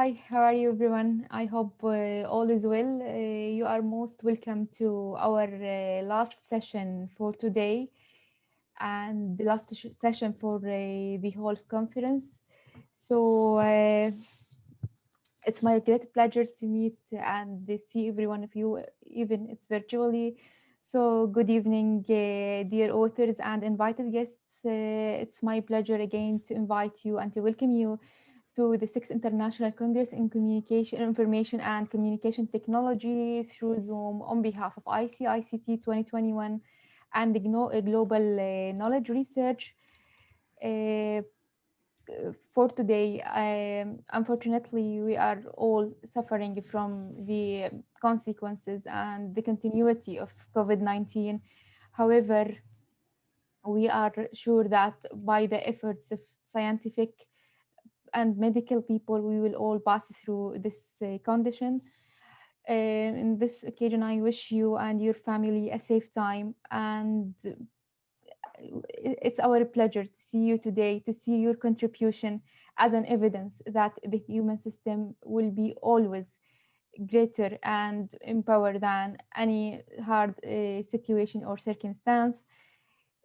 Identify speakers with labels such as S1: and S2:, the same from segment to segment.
S1: Hi, how are you, everyone? I hope all is well. You are most welcome to our last session for today and the last session for the whole conference. So it's my great pleasure to meet and see every one of you, even it's virtually. So good evening, dear authors and invited guests. It's my pleasure again to invite you and to welcome you to the Sixth International Congress in Communication, Information and Communication Technology through Zoom on behalf of ICICT 2021 and the Global Knowledge Research. Uh, for today, unfortunately, we are all suffering from the consequences and the continuity of COVID-19. However, we are sure that by the efforts of scientific and medical people, we will all pass through this condition. In this occasion, I wish you and your family a safe time, and it's our pleasure to see you today, to see your contribution as an evidence that the human system will be always greater and empowered than any hard situation or circumstance.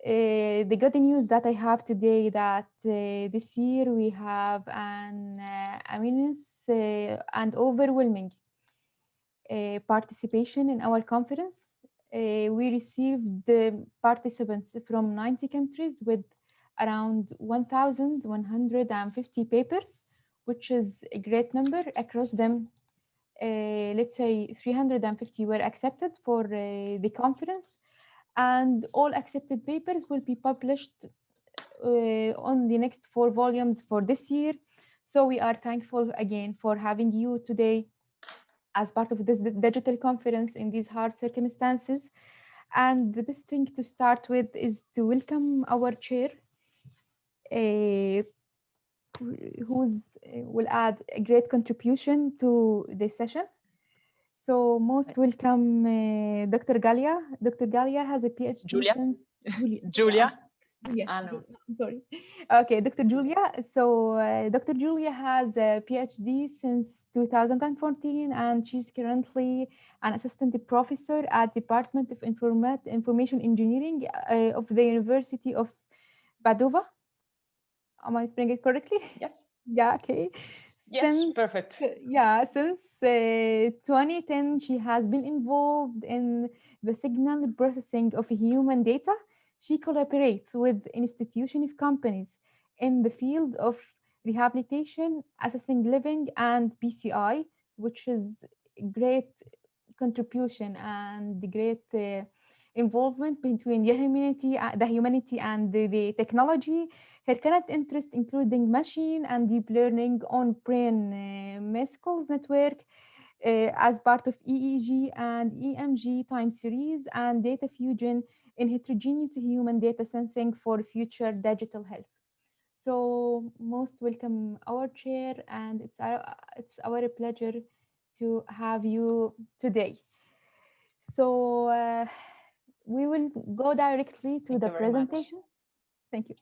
S1: The good news that I have today that this year we have an immense and overwhelming participation in our conference. We received the participants from 90 countries with around 1,150 papers, which is a great number. Across them, let's say 350 were accepted for the conference, and all accepted papers will be published on the next 4 volumes for this year. So we are thankful again for having you today as part of this digital conference in these hard circumstances. And the best thing to start with is to welcome our chair, uh, who will add a great contribution to this session. So most welcome, Dr. Galia. Dr. Galia has a PhD
S2: Julia.
S1: since Julia.
S2: Julia.
S1: Yes,
S2: No.
S1: I'm sorry. Okay, Dr. Julia. So Dr. Julia has a PhD since 2014, and she's currently an assistant professor at Department of Information Engineering of the University of Padova. Am I spelling it correctly?
S2: Yes.
S1: Yeah, okay.
S2: Yes, perfect.
S1: Since 2010, she has been involved in the signal processing of human data. She collaborates with institutions of companies in the field of rehabilitation, assessing living, and PCI, which is a great contribution and the great involvement between the humanity and the technology. Her current interests including machine and deep learning on brain mescals network as part of EEG and EMG time series and data fusion in heterogeneous human data sensing for future digital health. So most welcome our chair, and it's our pleasure to have you today. So we will go directly to
S2: Thank
S1: the
S2: you very much.
S1: presentation. Thank you.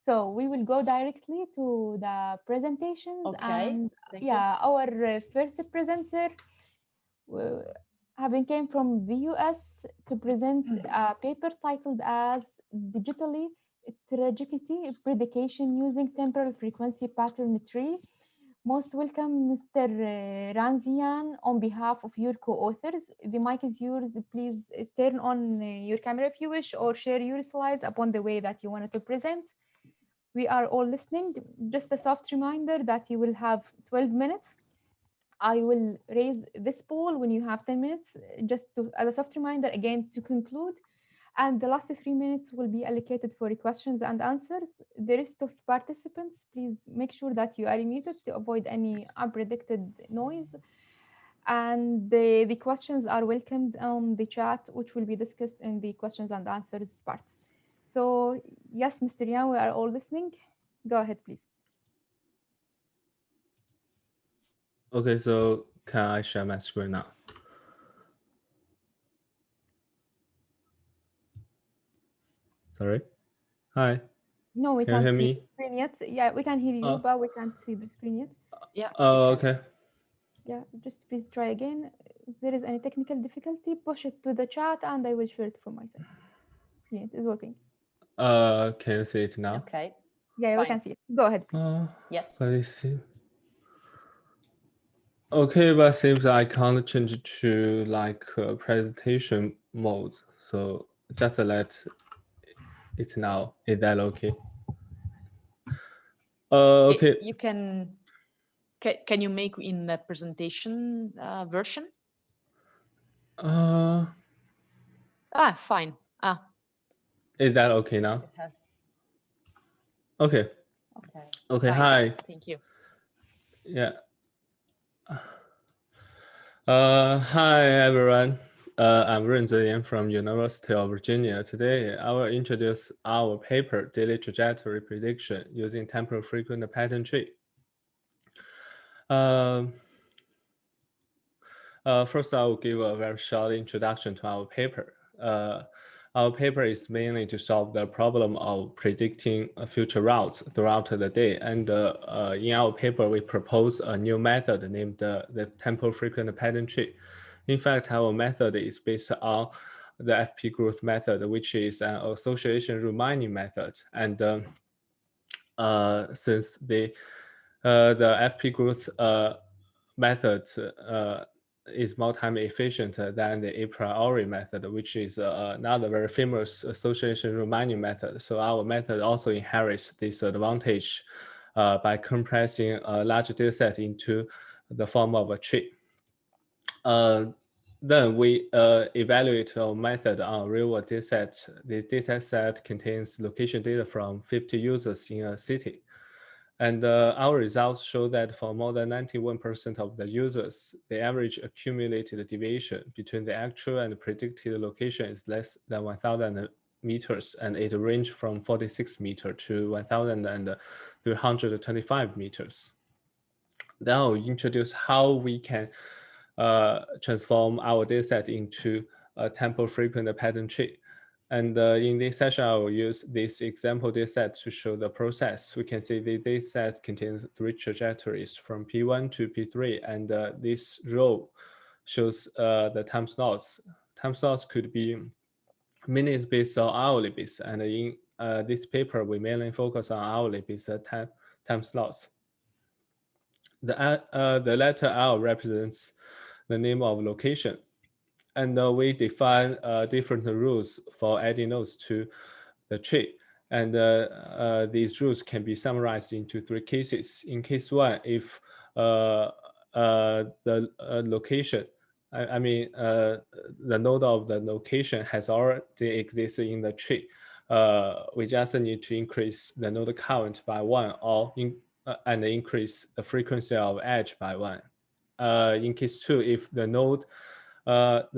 S1: So we will go directly to the presentations,
S2: Okay.
S1: and
S2: Thank you.
S1: yeah, our first presenter uh, having came from the US to present a paper titled as Digitally Trajectory Prediction Using Temporal Frequency Pattern Tree. Most welcome, Mr. Ranzian, on behalf of your co-authors. The mic is yours. Please turn on your camera if you wish, or share your slides upon the way that you wanted to present. We are all listening. Just a soft reminder that you will have 12 minutes. I will raise this poll when you have 10 minutes, just as a soft reminder, again, to conclude. And the last 3 minutes will be allocated for questions and answers. The rest of participants, please make sure that you are muted to avoid any unpredicted noise. And the questions are welcomed on the chat, which will be discussed in the questions and answers part. So yes, Mr. Yan, we are all listening. Go ahead, please.
S3: Okay, so can I share my screen now? Sorry. Hi.
S1: No, we
S3: Can you
S1: can't
S3: hear
S1: see
S3: me?
S1: the screen yet. Yeah, we can hear you, but we can't see the screen yet.
S2: Yeah.
S3: Oh, okay.
S1: Yeah, just please try again. If there is any technical difficulty, push it to the chat and I will share it from my side. Yeah, it is working.
S3: Can you see it now?
S2: Okay,
S1: Yeah, we
S2: fine.
S1: can see it. Go ahead, please.
S2: Yes.
S3: Let me see. Okay, but seems I can't change it to like presentation mode. So just let it now. Is that okay? Okay.
S2: You can you make in the presentation version?
S3: Uh,
S2: Fine.
S3: is that okay now?
S2: It has.
S3: Okay.
S2: Okay.
S3: Okay.
S2: Fine.
S3: Hi.
S2: Thank you.
S3: Yeah. Hi everyone. I'm Ren Ziyan from University of Virginia. Today, I will introduce our paper, Daily Trajectory Prediction using Temporal Frequent Patentry. First, I will give a very short introduction to our paper. Our paper is mainly to solve the problem of predicting future routes throughout the day. And in our paper, we propose a new method named the Temporal Frequent Pattern Tree. In fact, our method is based on the FP growth method, which is an association rule mining method. And since the FP growth method is more time efficient than the a priori method, which is another very famous association rule mining method. So our method also inherits this advantage by compressing a large data set into the form of a tree. Then we evaluate our method on a real-world data set. This data set contains location data from 50 users in a city. And our results show that for more than 91% of the users, the average accumulated deviation between the actual and predicted location is less than 1,000 meters, and it ranges from 46 meters to 1,325 meters. Then I'll introduce how we can transform our dataset into a temporal frequent pattern tree. And in this session, I will use this example dataset to show the process. We can see the dataset contains 3 trajectories from P1 to P3, and this row shows the time slots. Time slots could be minute-based or hourly-based, and in this paper, we mainly focus on hourly-based time slots. The letter L represents the name of location. And we define different rules for adding nodes to the tree. And these rules can be summarized into 3 cases. In case 1, if the location, the node of the location has already existed in the tree, we just need to increase the node count by 1 and increase the frequency of edge by 1. In case 2, if the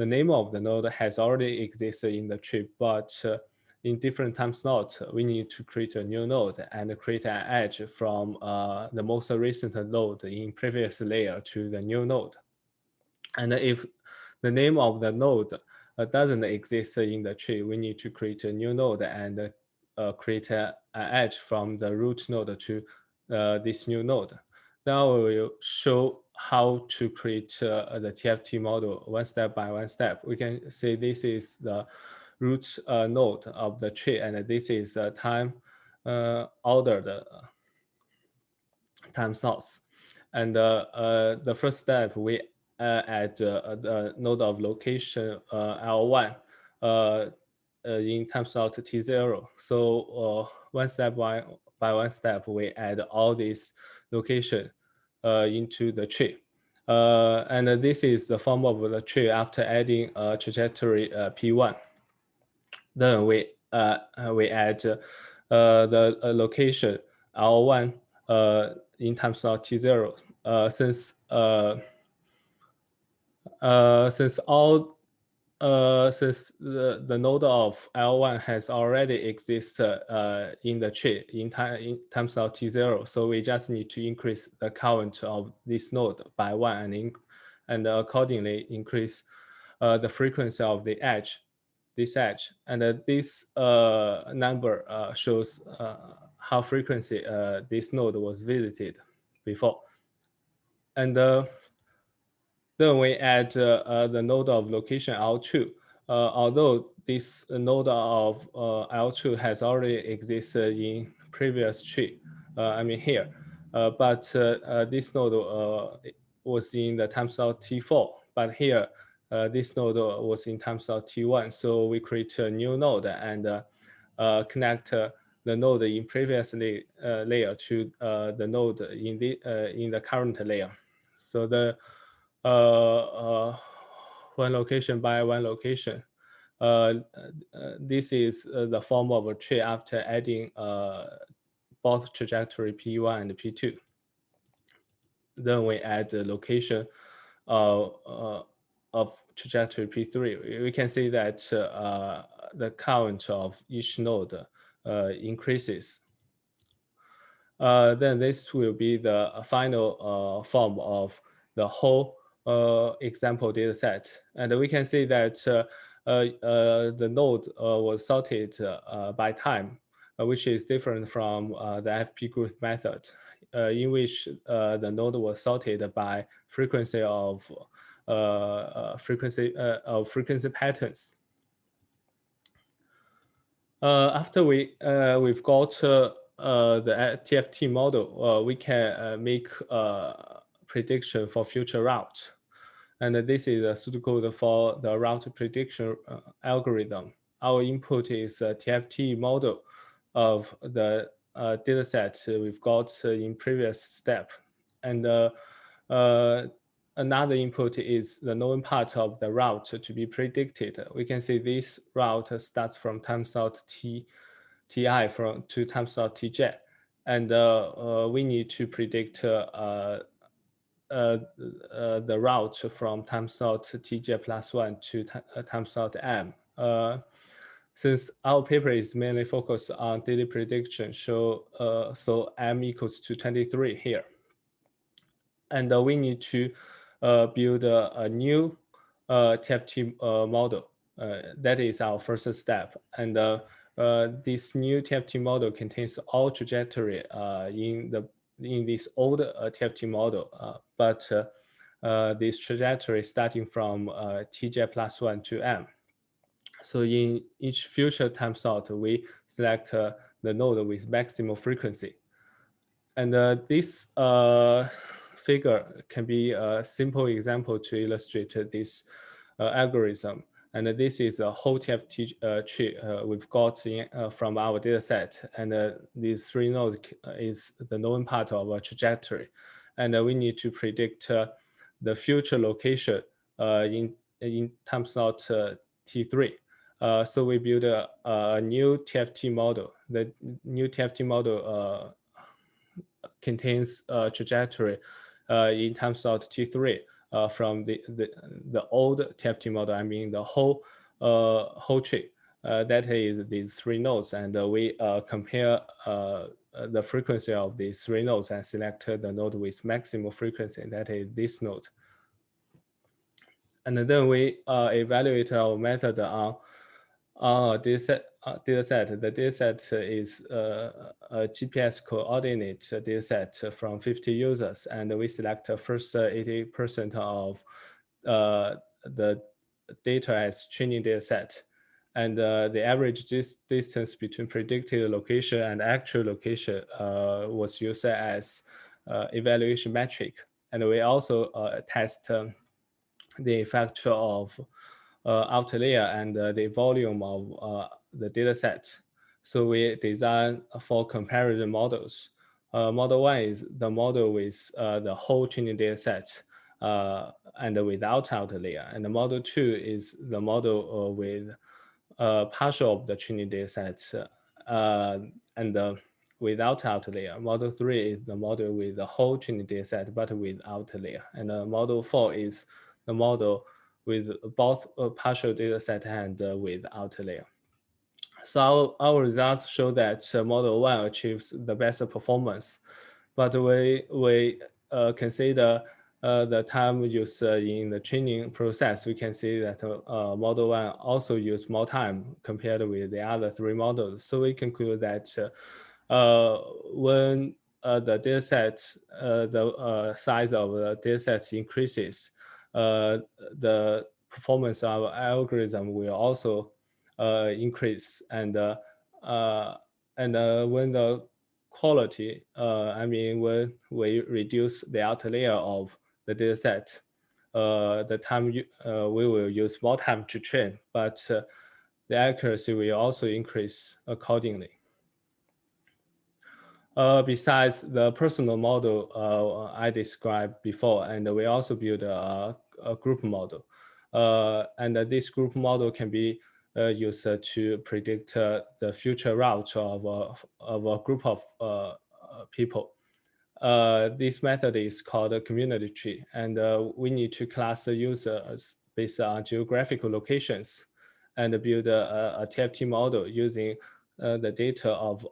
S3: name of the node has already existed in the tree, but in different time slots, we need to create a new node and create an edge from the most recent node in previous layer to the new node. And if the name of the node doesn't exist in the tree, we need to create a new node and create an edge from the root node to this new node. Now we will show how to create the TFT model one step by one step. We can see this is the root node of the tree, and this is the time ordered time slots. And the first step, we add the node of location L1 in time slot T0. So one step by one step, we add all these location into the tree. And this is the form of the tree after adding a trajectory P1. Then we add the location L1 in time slot T0. Since the node of L1 has already existed in the tree in time slot T0, so we just need to increase the count of this node by 1 and accordingly increase the frequency of the edge, this edge. And this number shows how frequency this node was visited before. And Then we add the node of location L2. Although this node of L2 has already existed in previous tree, I mean here, but this node was in the time slot T4, but here this node was in time slot T1. So we create a new node and connect the node in previous layer to the node in the current layer. So the one location by one location. This is the form of a tree after adding both trajectory P1 and P2. Then we add the location of trajectory P3. We can see that the count of each node increases. Then this will be the final form of the whole example data set. And we can see that the node was sorted by time, which is different from the FP group method, in which the node was sorted by frequency of frequency patterns. After we've got the Tft model, we can make prediction for future route. And this is a pseudocode for the route prediction algorithm. Our input is a Tft model of the data set we've got in previous step. And another input is the known part of the route to be predicted. We can see this route starts from time slot Ti to time slot Tj. And we need to predict the route from time slot Tj plus 1 to time slot M. Since our paper is mainly focused on daily prediction, so M equals to 23 here. And we need to build a new Tft model. That is our first step. And this new Tft model contains all trajectory in this old Tft model, but this trajectory starting from Tj plus 1 to M. So in each future time slot, we select the node with maximum frequency. And this figure can be a simple example to illustrate this algorithm. And this is a whole Tft tree we've got from our data set. And these three nodes is the known part of a trajectory. And we need to predict the future location in time slot T3. So we build a new Tft model. The new Tft model contains a trajectory in time slot T3 from the old Tft model. I mean the whole tree. That is these three nodes, and we compare the frequency of these three nodes and select the node with maximum frequency. That is this node. And then we evaluate our method on data set. The data set is a GPS coordinate data set from 50 users, and we select first 80% of the data as training data set. And the average distance between predicted location and actual location was used as evaluation metric. And we also test the effect of outer layer and the volume of the data set. So we design 4 comparison models. Model 1 is the model with the whole training data set and without outer layer. And the model 2 is the model with partial of the training data set and without outer layer. Model 3 is the model with the whole training data set but with outer layer. And model 4 is the model with both a partial data set and with outer layer. So our results show that model 1 achieves the best performance, but we consider the time used in the training process. We can see that model 1 also used more time compared with the other 3 models. So we conclude that when the data set, the size of the data set increases, the performance of our algorithm will also increase, and when the quality, I mean, when we reduce the outer layer of the data set, the time we will use more time to train, but the accuracy will also increase accordingly. Besides the personal model I described before, and we also build a group model. And this group model can be used to predict the future route of a group of people. This method is called a community tree, and we need to class the users based on geographical locations and build a TFT model using the data of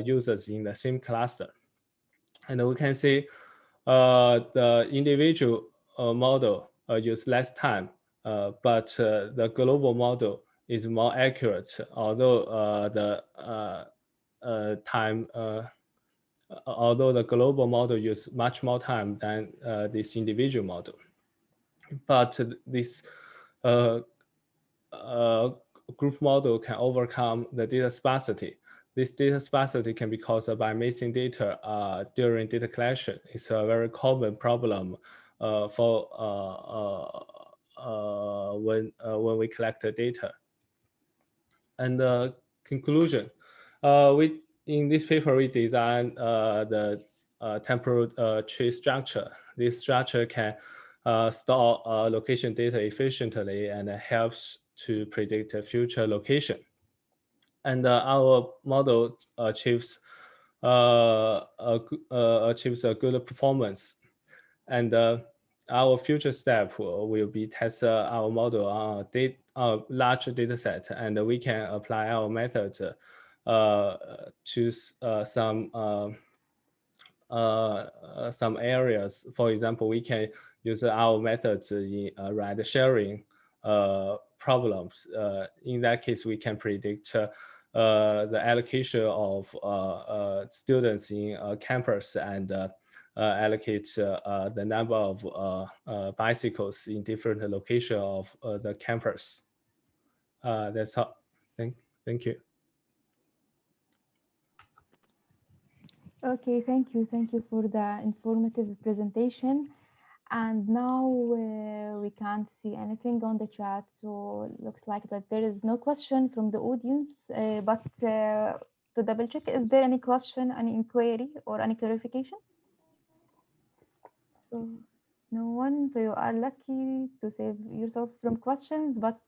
S3: users in the same cluster. And we can see the individual model use less time, but the global model is more accurate, although although the global model uses much more time than this individual model. But this group model can overcome the data sparsity. This data sparsity can be caused by missing data during data collection. It's a very common problem for when we collect the data. And conclusion, in this paper we designed the temporal tree structure. This structure can store location data efficiently and helps to predict a future location. And our model achieves a good performance. And our future step will be test our model on a large data set, and we can apply our methods to some areas. For example, we can use our methods in ride sharing problems. In that case, we can predict the allocation of students in a campus and allocate the number of bicycles in different locations of the campus. That's all. Thank you.
S1: Okay, thank you. Thank you for the informative presentation. And now we can't see anything on the chat, so it looks like that there is no question from the audience. But to double check, is there any question, any inquiry, or any clarification? So no one. So you are lucky to save yourself from questions, but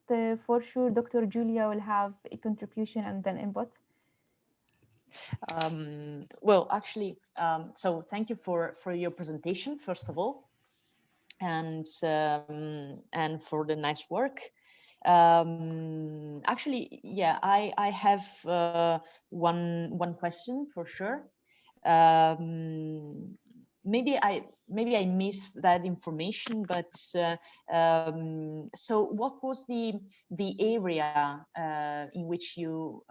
S1: for sure, Dr. Julia will have a contribution and then input.
S2: Well, actually, so thank you for your presentation, first of all, and for the nice work. Actually, yeah, I have one question for sure. Maybe I missed that information, but so what was the area in which you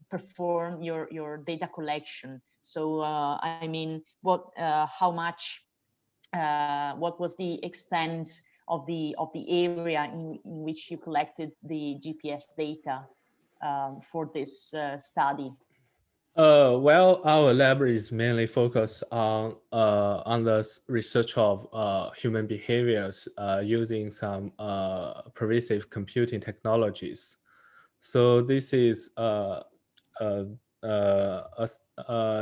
S2: perform your data collection? So I mean, how much? What was the extent of the area in which you collected the GPS data for this study?
S3: Well, our lab is mainly focused on the research of human behaviors using some pervasive computing technologies. So this is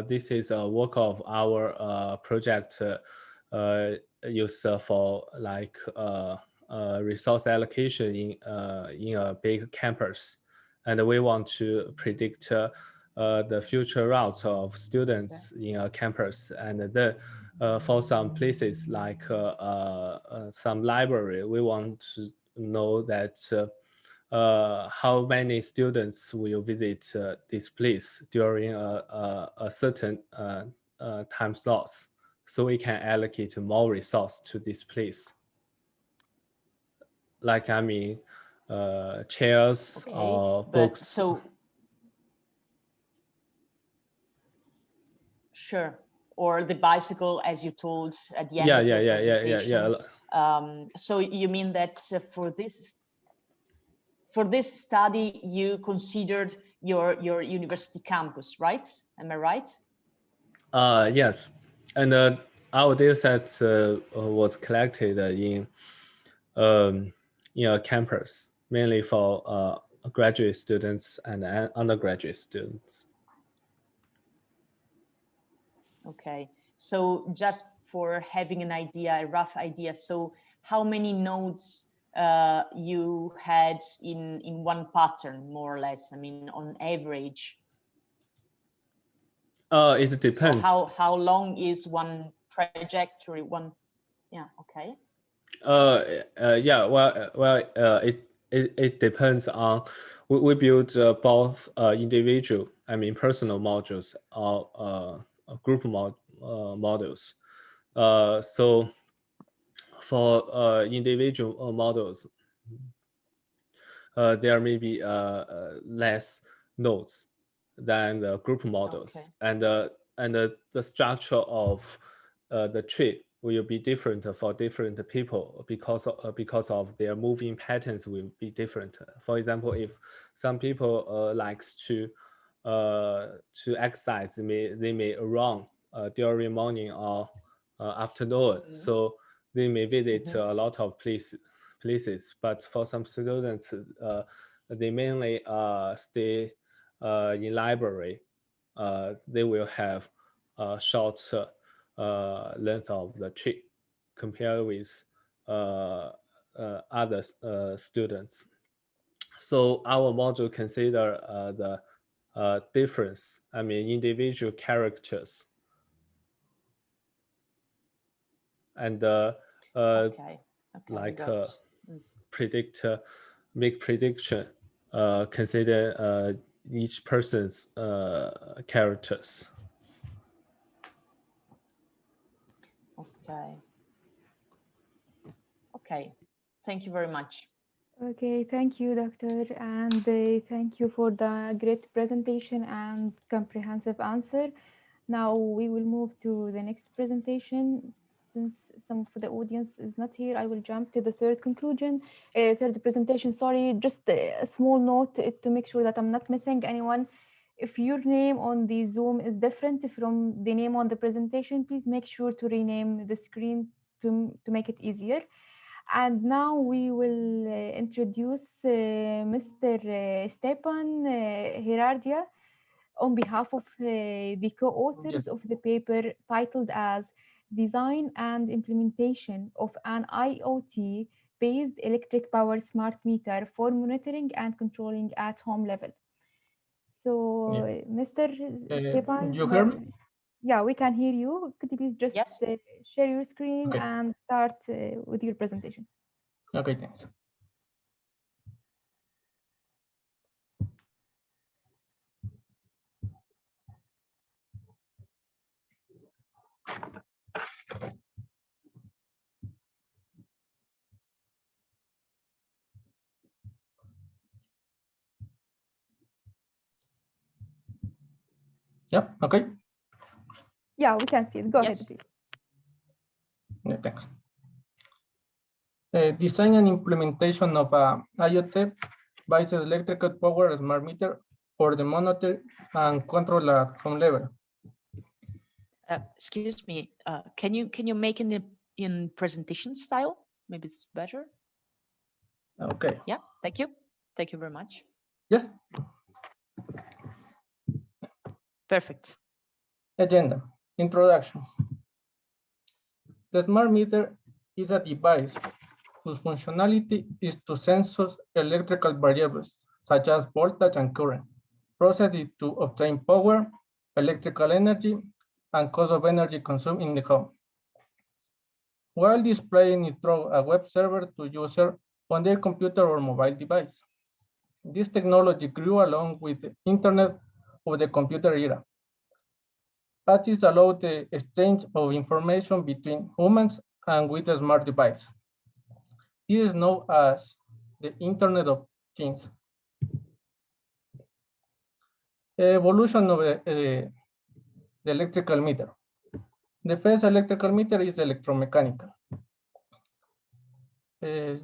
S3: this is a work of our project used for like resource allocation in a big campus, and we want to predict the future routes of students in a campus. And then for some places like some library, we want to know that how many students will visit this place during a certain time slots, so we can allocate more resource to this place. Like, I mean, chairs or books.
S2: So sure, or the bicycle, as you told at the end of the presentation. So you mean that for this study, you considered your university campus, right? Am I right?
S3: Yes, and our data set was collected in a campus, mainly for graduate students and undergraduate students.
S2: Okay, so just for having an idea, a rough idea, so how many nodes you had in one pattern, more or less? I mean, on average.
S3: It depends.
S2: So how long is one trajectory? Yeah. Okay.
S3: Yeah. Well. It depends on. We build both individual, I mean personal modules, or group models. So for individual models, there may be less nodes than the group models,
S2: Okay.
S3: and the structure of the tree will be different for different people because of their moving patterns will be different. For example, if some people likes to exercise, they may run during morning or afternoon, so they may visit a lot of places. But for some students, they mainly stay in library. They will have a short length of the trip compared with other students. So our module consider the difference, I mean individual characters, and
S2: Okay.
S3: like make prediction, consider each person's characters.
S2: Okay. Okay. Thank you very much.
S1: Okay, thank you, Doctor, and thank you for the great presentation and comprehensive answer. Now we will move to the next presentation. Since some of the audience is not here, I will jump to the third presentation. Sorry, just a small note to make sure that I'm not missing anyone. If your name on the Zoom is different from the name on the presentation, please make sure to rename the screen to make it easier. And now we will introduce Mr. Stepan Hirardia on behalf of the co-authors of the paper titled as Design and Implementation of an IoT-based electric power smart meter for monitoring and controlling at home level. So, Mr. Stepan,
S4: you hear me?
S1: Yeah, we can hear you. Could you please just
S2: Yes.
S1: share your screen
S4: Okay.
S1: and start with your presentation?
S4: Okay, thanks. Yeah, okay.
S1: Yeah, we can see it. Go ahead,
S2: Yes.
S1: please.
S4: Yeah, thanks. Design and implementation of a IoT-based electrical power smart meter for the monitor and control at home level.
S2: Excuse me. Can you make it in presentation style? Maybe it's better.
S4: Okay.
S2: Yeah. Thank you. Thank you very much.
S4: Yes.
S2: Perfect.
S4: Agenda. Introduction. The smart meter is a device whose functionality is to sense electrical variables such as voltage and current, process it to obtain power, electrical energy, and cost of energy consumed in the home, while displaying it through a web server to user on their computer or mobile device. This technology grew along with the Internet of the computer era. Patches allow the exchange of information between humans and with a smart device. This is known as the Internet of Things. Evolution of the electrical meter. The first electrical meter is electromechanical. This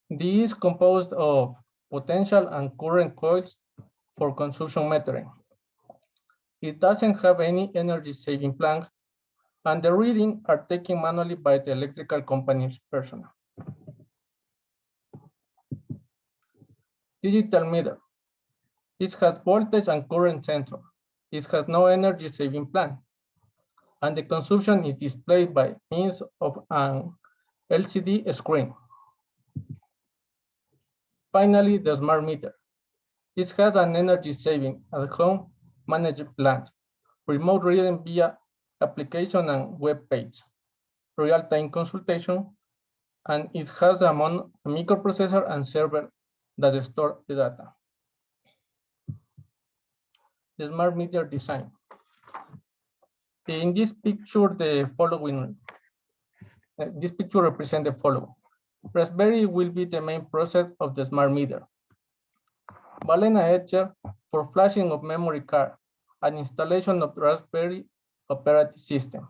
S4: is composed of potential and current coils for consumption metering. It doesn't have any energy saving plan, and the readings are taken manually by the electrical company's personnel. Digital meter. It has voltage and current sensor. It has no energy saving plan, and the consumption is displayed by means of an LCD screen. Finally, the smart meter. It has an energy saving at home managed plan, remote reading via application and web page, real-time consultation, and it has a microprocessor and server that store the data. The smart meter design. In this picture, this picture represents the following. Raspberry will be the main process of the smart meter. Balena Etcher for flashing of memory card and installation of Raspberry operating system.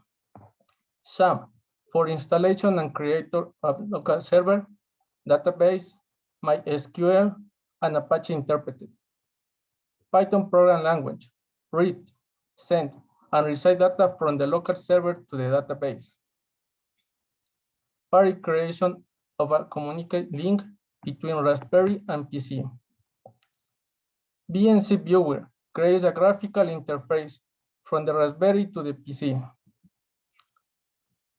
S4: SAM for installation and creator of local server, database, MySQL, and Apache interpreted. Python program language, read, send, and recite data from the local server to the database. Party creation of a communicate link between Raspberry and PC. BNC Viewer creates a graphical interface from the Raspberry to the PC.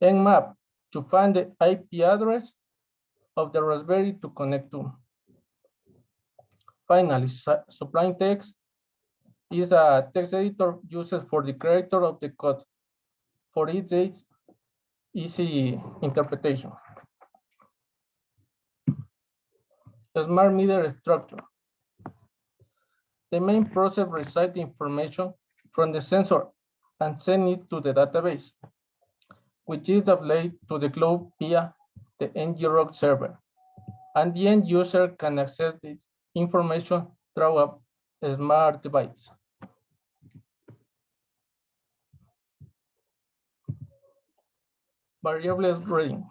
S4: Nmap to find the IP address of the Raspberry to connect to. Finally, supplying text is a text editor used for the creator of the code for its easy interpretation. The smart meter structure. The main process receives information from the sensor and send it to the database, which is applied to the cloud via the NG-ROC server. And the end user can access this information through a smart device. Variables reading.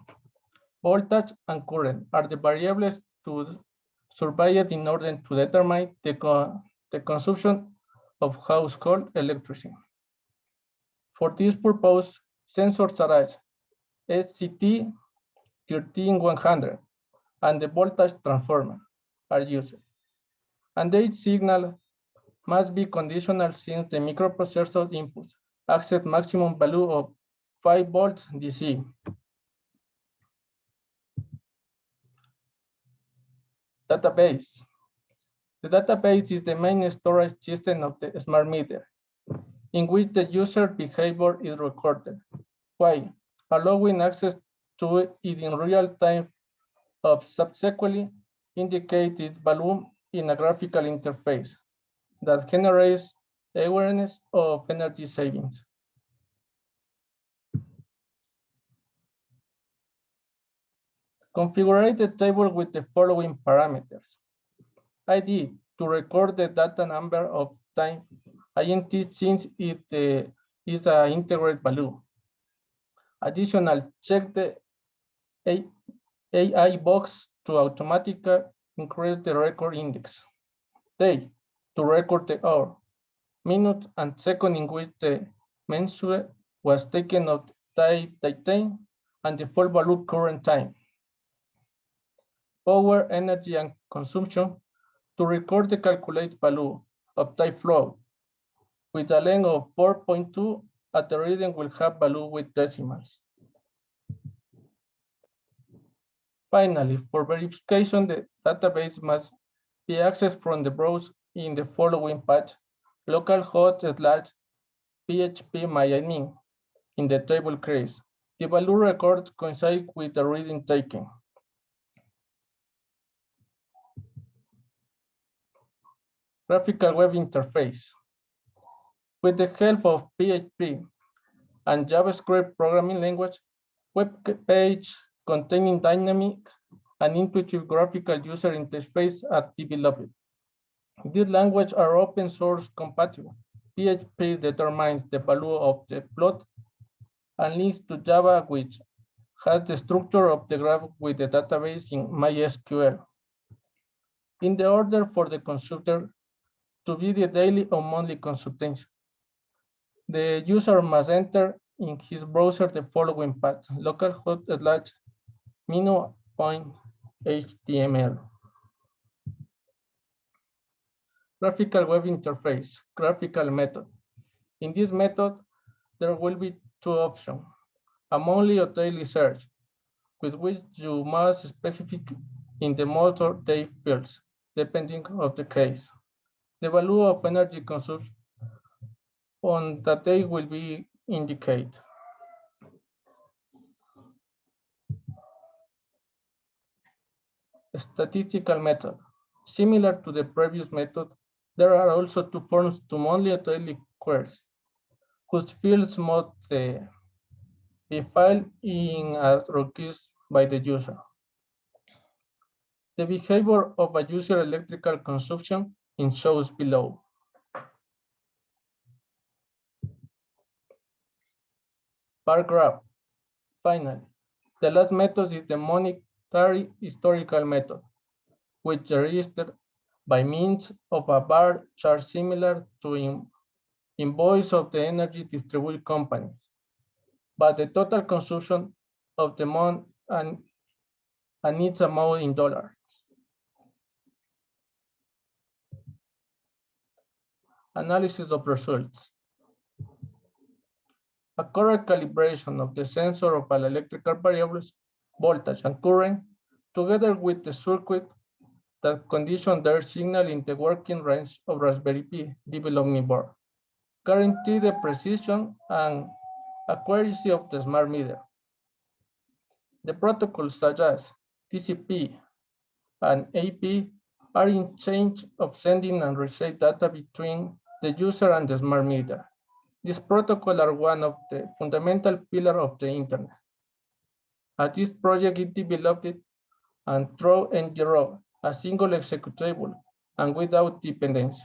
S4: Voltage and current are the variables to surveyed in order to determine the consumption of household electricity. For this purpose, sensors such as SCT 13100 and the voltage transformer are used. And their signal must be conditional since the microprocessor inputs access maximum value of 5 volts DC. Database. The database is the main storage system of the smart meter, in which the user behavior is recorded, while allowing access to it in real time of subsequently indicates its value in a graphical interface that generates awareness of energy savings. Configure the table with the following parameters. ID to record the data number of time INT since it is an integer value. Additional, check the AI box to automatically increase the record index. Day to record the hour, minute, and second in which the measure was taken of type time and the full value current time. Power, energy, and consumption to record the calculated value of type flow with a length of 4.2 at the reading will have value with decimals. Finally, for verification, the database must be accessed from the browser in the following path: localhost/phpMyAdmin in the table crease. The value records coincide with the reading taken. Graphical Web Interface. With the help of PHP and JavaScript programming language, web page containing dynamic and intuitive graphical user interface are developed. These languages are open source compatible. PHP determines the value of the plot and links to Java, which has the structure of the graph with the database in MySQL. In the order for the consultant to be the daily or monthly consultation, the user must enter in his browser the following path: localhost/minu.html. Graphical Web Interface, graphical method. In this method, there will be two options: a monthly or daily search, with which you must specify in the month or day fields, depending on the case. The value of energy consumption on that day will be indicated. A statistical method. Similar to the previous method, there are also two forms to monthly or daily queries, whose fields must be filed in as requested by the user. The behavior of a user electrical consumption is shown below. Bar graph. Finally, the last method is the monetary historical method, which registered by means of a bar chart similar to invoice of the energy distributed companies, but the total consumption of the month and its amount in dollars. Analysis of results. A correct calibration of the sensor of all electrical variables, voltage and current, together with the circuit that condition their signal in the working range of Raspberry Pi development board, guarantee the precision and accuracy of the smart meter. The protocols such as TCP and AP are in charge of sending and receiving data between the user and the smart meter. These protocols are one of the fundamental pillars of the internet. As this project is developed and through NGRO, a single executable and without dependency,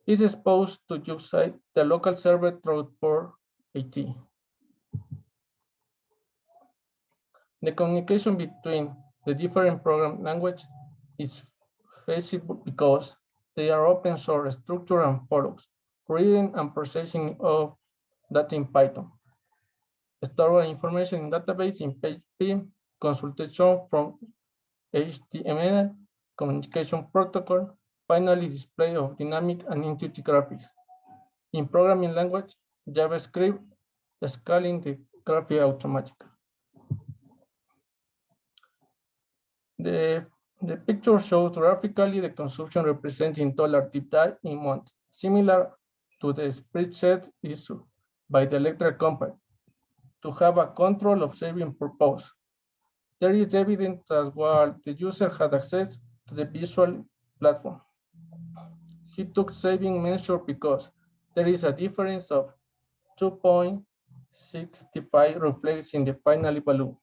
S4: is exposed to use the local server through port 80. The communication between the different program languages is feasible because they are open source structure and follows reading and processing of data in Python, store information in database in PHP, consultation from HTML, communication protocol, finally display of dynamic and intuitive graphics. In programming language, JavaScript, scaling the graphic automatically. The picture shows graphically the consumption represented in dollar deep dive in months, similar to the spreadsheet issued by the electric company to have a control of saving purpose. There is evidence as well the user had access to the visual platform. He took saving measure because there is a difference of 2.65 reflects in the final value.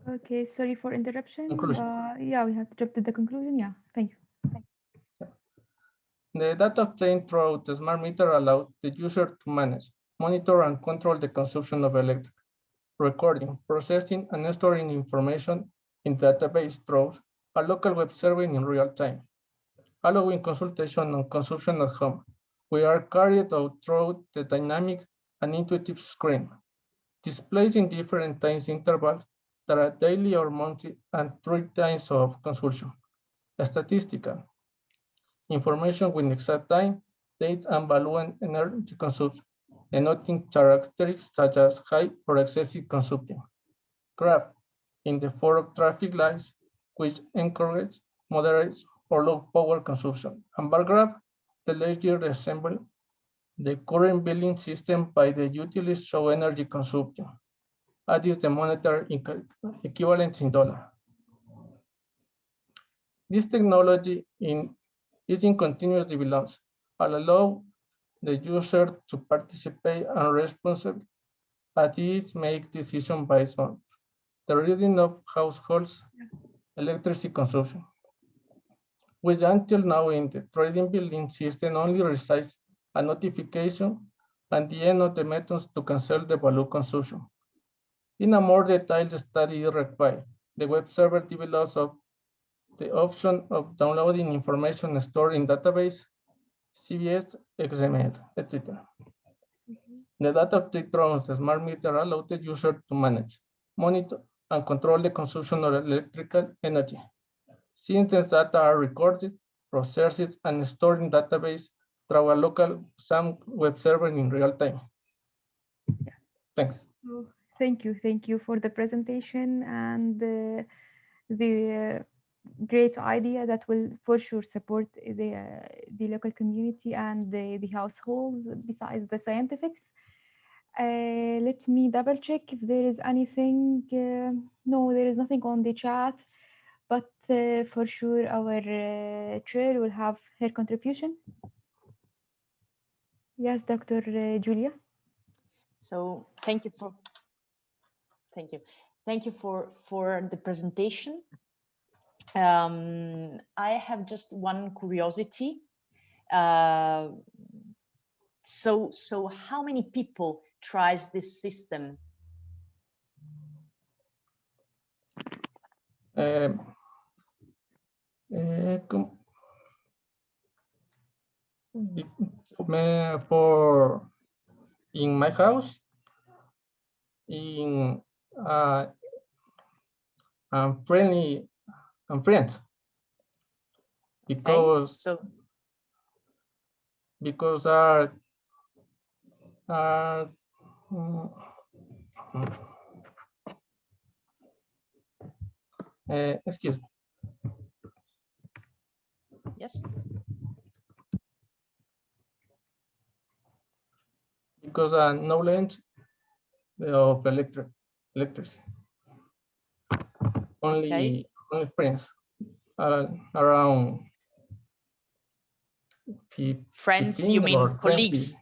S1: Okay, sorry for interruption.
S4: Conclusion.
S1: Yeah, we have to jump to the conclusion. Yeah, thank you.
S4: The data obtained through the smart meter allowed the user to manage, monitor, and control the consumption of electricity, recording, processing, and storing information in database through a local web server in real time, allowing consultation on consumption at home. We are carried out through the dynamic and intuitive screen, displays in different time intervals that are daily or monthly and 3 times of consumption. Statistical information with exact time, dates, and value and energy consumption, denoting characteristics such as high or excessive consumption. Graph in the form of traffic lights, which encourage moderate or low power consumption. And bar graph, the ledger resemble the current billing system by the utilities show energy consumption. That is the monetary equivalent in dollar. This technology is in continuous development and allow the user to participate and responsible as it make decisions based on the reading of households' electricity consumption, which until now in the trading billing system only receives a notification at the end of the methods to cancel the value consumption In a more detailed study required, the web server develops the option of downloading information stored in database, CVS, XML, etc. The data update from the smart meter allows the user to manage, monitor, and control the consumption of electrical energy. Since the data are recorded, processed, and stored in database through a local SAM web server in real time. Thanks.
S1: Thank you for the presentation and the great idea that will for sure support the local community and the households besides the scientifics. Let me double check if there is anything. No, there is nothing on the chat, but for sure our chair will have her contribution. Yes, Dr. Julia.
S2: So thank you for the presentation. I have just one curiosity. So how many people tries this system?
S4: For in my house, in friendly and friends, because
S2: Okay, so
S4: because excuse me.
S2: Yes.
S4: Because knowledge of electricity. Only friends around 15
S2: friends, you mean colleagues?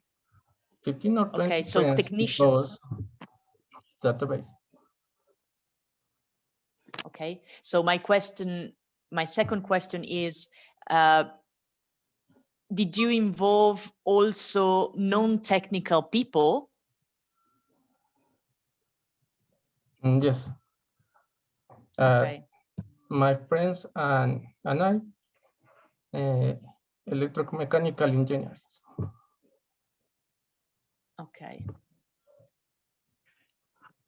S4: 15 or 20
S2: okay, so
S4: friends,
S2: technicians.
S4: Database.
S2: Okay, so my second question is, did you involve also non-technical people?
S4: Yes.
S2: Okay.
S4: My friends and I, electromechanical engineers.
S2: Okay.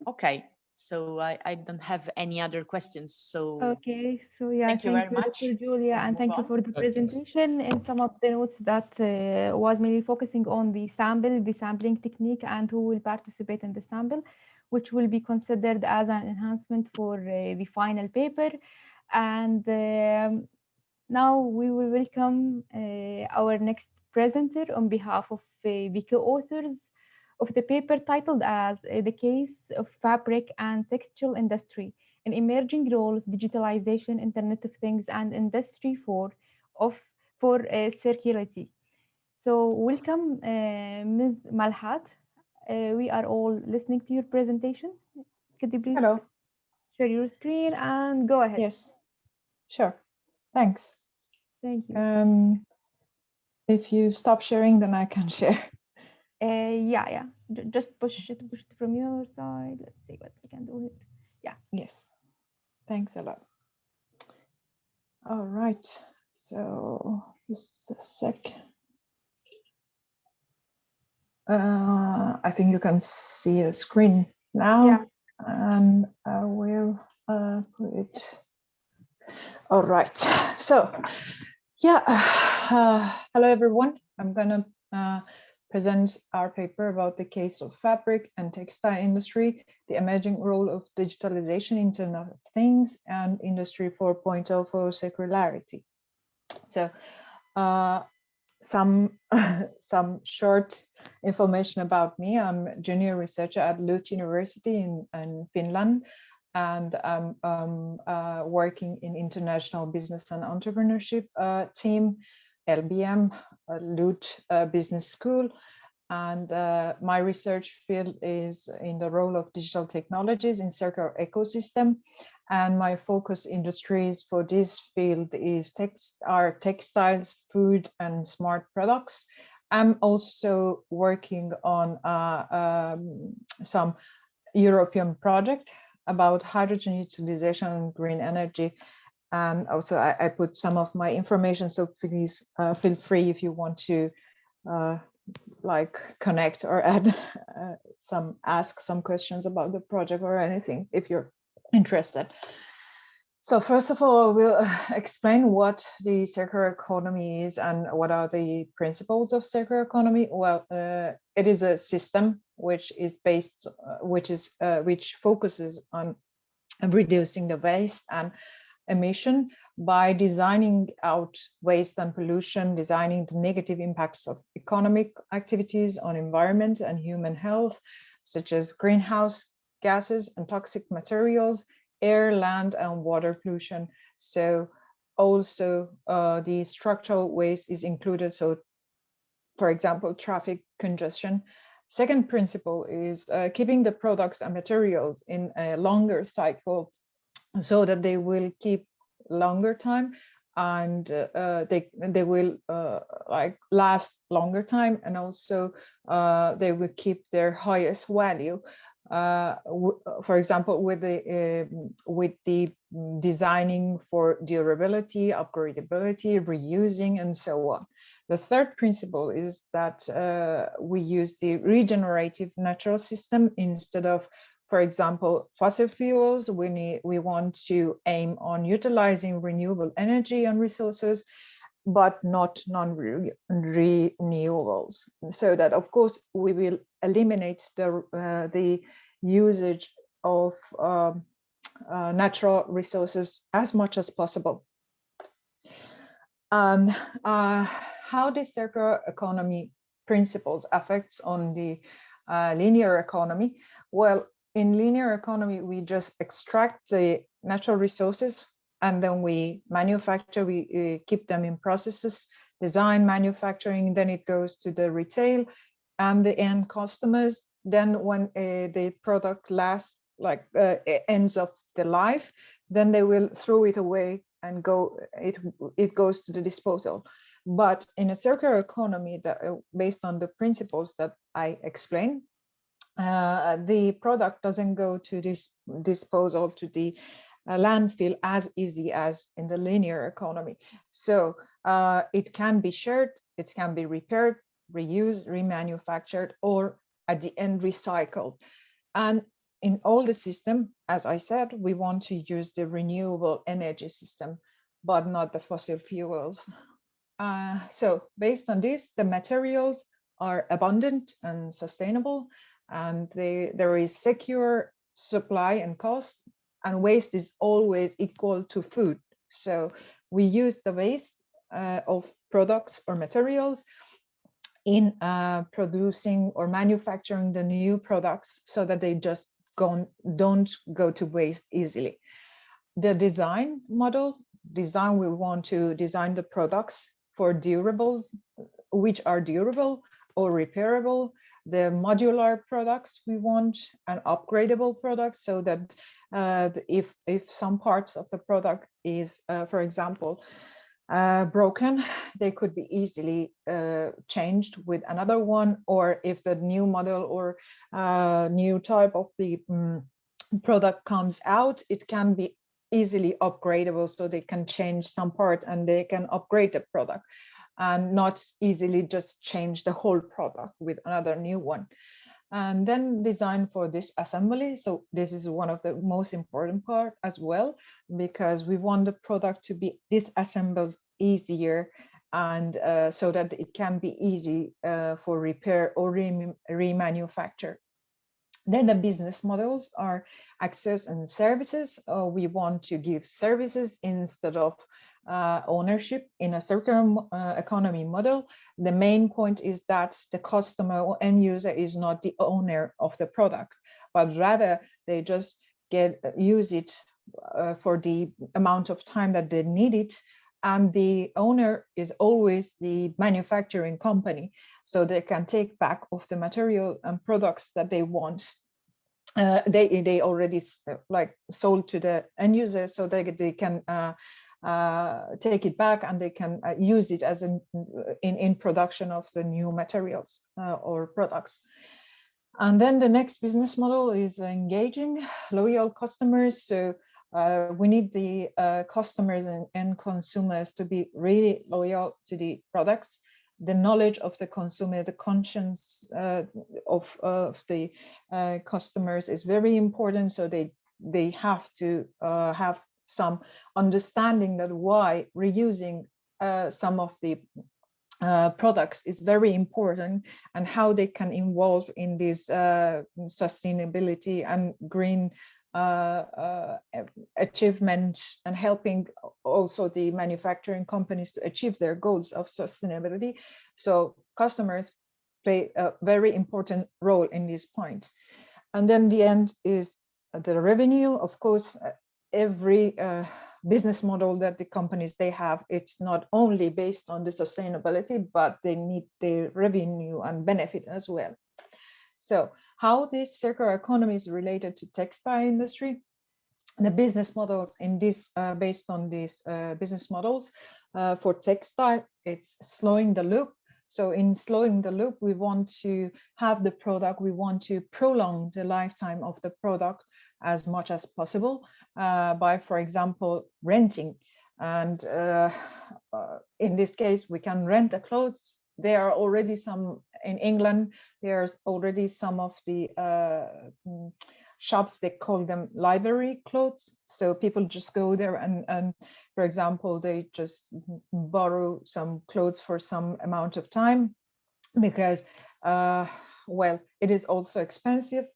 S2: Okay, so I don't have any other questions. So
S1: okay, so yeah,
S2: thank you very much,
S1: Dr. Julia, and
S2: move
S1: thank you
S2: on.
S1: for the presentation. And some of the notes that was mainly focusing on the sampling technique, and who will participate in the sample, which will be considered as an enhancement for the final paper. And now we will welcome our next presenter on behalf of the co-authors of the paper titled as The Case of Fabric and Textile Industry, an Emerging Role of Digitalization, Internet of Things, and Industry for Circularity. So welcome, Ms. Malhat. We are all listening to your presentation. Could you please share your screen and go ahead?
S5: Yes, sure. Thanks.
S1: Thank you.
S5: If you stop sharing, then I can share.
S1: Yeah. Just push it from your side. Let's see what we can do here. Yeah.
S5: Yes. Thanks a lot. All right. So just a sec. I think you can see the screen now.
S1: Yeah.
S5: And I will put it. All right. So yeah. Hello, everyone. I'm gonna present our paper about the case of fabric and textile industry, the emerging role of digitalization, Internet of Things, and Industry 4.0 for circularity. So some short information about me. I'm a junior researcher at Lund University in Finland, and I'm working in international business and entrepreneurship team, LBM, Lund Business School. And my research field is in the role of digital technologies in circular ecosystem. And my focus industries for this field is textiles, food, and smart products. I'm also working on some European project about hydrogen utilization and green energy. And also I put some of my information, so please feel free if you want to like connect or add ask some questions about the project or anything if you're interested. So first of all, we'll explain what the circular economy is and what are the principles of circular economy. Well, it is a system which is based, which focuses on reducing the waste and emission by designing out waste and pollution, designing the negative impacts of economic activities on environment and human health, such as greenhouse gases and toxic materials, air, land, and water pollution. So also the structural waste is included. So for example, traffic congestion. Second principle is keeping the products and materials in a longer cycle so that they will keep longer time and they will like last longer time, and also they will keep their highest value. For example, with the designing for durability, upgradability, reusing, and so on. The third principle is that we use the regenerative natural system instead of, for example, fossil fuels. We want to aim on utilizing renewable energy and resources, but not non-renewables. So that, of course, we will eliminate the usage of natural resources as much as possible. How the circular economy principles affects on the linear economy? Well, in linear economy, we just extract the natural resources and then we manufacture, we keep them in processes, design, manufacturing, then it goes to the retail and the end customers. Then when the product lasts, like ends of the life, then they will throw it away and it goes to the disposal. But in a circular economy that based on the principles that I explained, the product doesn't go to this disposal to the landfill as easy as in the linear economy. So it can be shared, it can be repaired, reused, remanufactured, or at the end recycled. And in all the system, as I said, we want to use the renewable energy system, but not the fossil fuels. So based on this, the materials are abundant and sustainable, and there is secure supply and cost, and waste is always equal to food. So we use the waste of products or materials in producing or manufacturing the new products so that they just don't go to waste easily. The design model, we want to design the products for durable, which are durable or repairable. The modular products we want, and upgradable products, so that if some parts of the product is, for example, broken, they could be easily changed with another one, or if the new model or new type of the product comes out, it can be easily upgradable, so they can change some part and they can upgrade the product and not easily just change the whole product with another new one. And then design for disassembly. So this is one of the most important part as well, because we want the product to be disassembled easier, and so that it can be easy for repair or remanufacture. Then the business models are access and services. We want to give services instead of ownership. In a circular economy model, the main point is that the customer or end user is not the owner of the product, but rather they just use it for the amount of time that they need it. And the owner is always the manufacturing company, so they can take back of the material and products that they want. They already like sold to the end user, so they can take it back and they can use it as in production of the new materials or products. And then the next business model is engaging loyal customers. So we need the customers and consumers to be really loyal to the products. The knowledge of the consumer, the conscience of the customers is very important. So they have to have some understanding that why reusing some of the products is very important, and how they can involve in this sustainability and green achievement, and helping also the manufacturing companies to achieve their goals of sustainability. So customers play a very important role in this point. And then the end is the revenue. Of course, every business model that the companies they have, it's not only based on the sustainability, but they need the revenue and benefit as well. So how this circular economy is related to textile industry? The business models in this, based on these business models for textile, it's slowing the loop. So in slowing the loop, we want to have the product, we want to prolong the lifetime of the product as much as possible by, for example, renting. And in this case, we can rent the clothes. There are already some in England, there's already some of the shops, they call them library clothes. So people just go there and for example, they just borrow some clothes for some amount of time, because well, it is also expensive.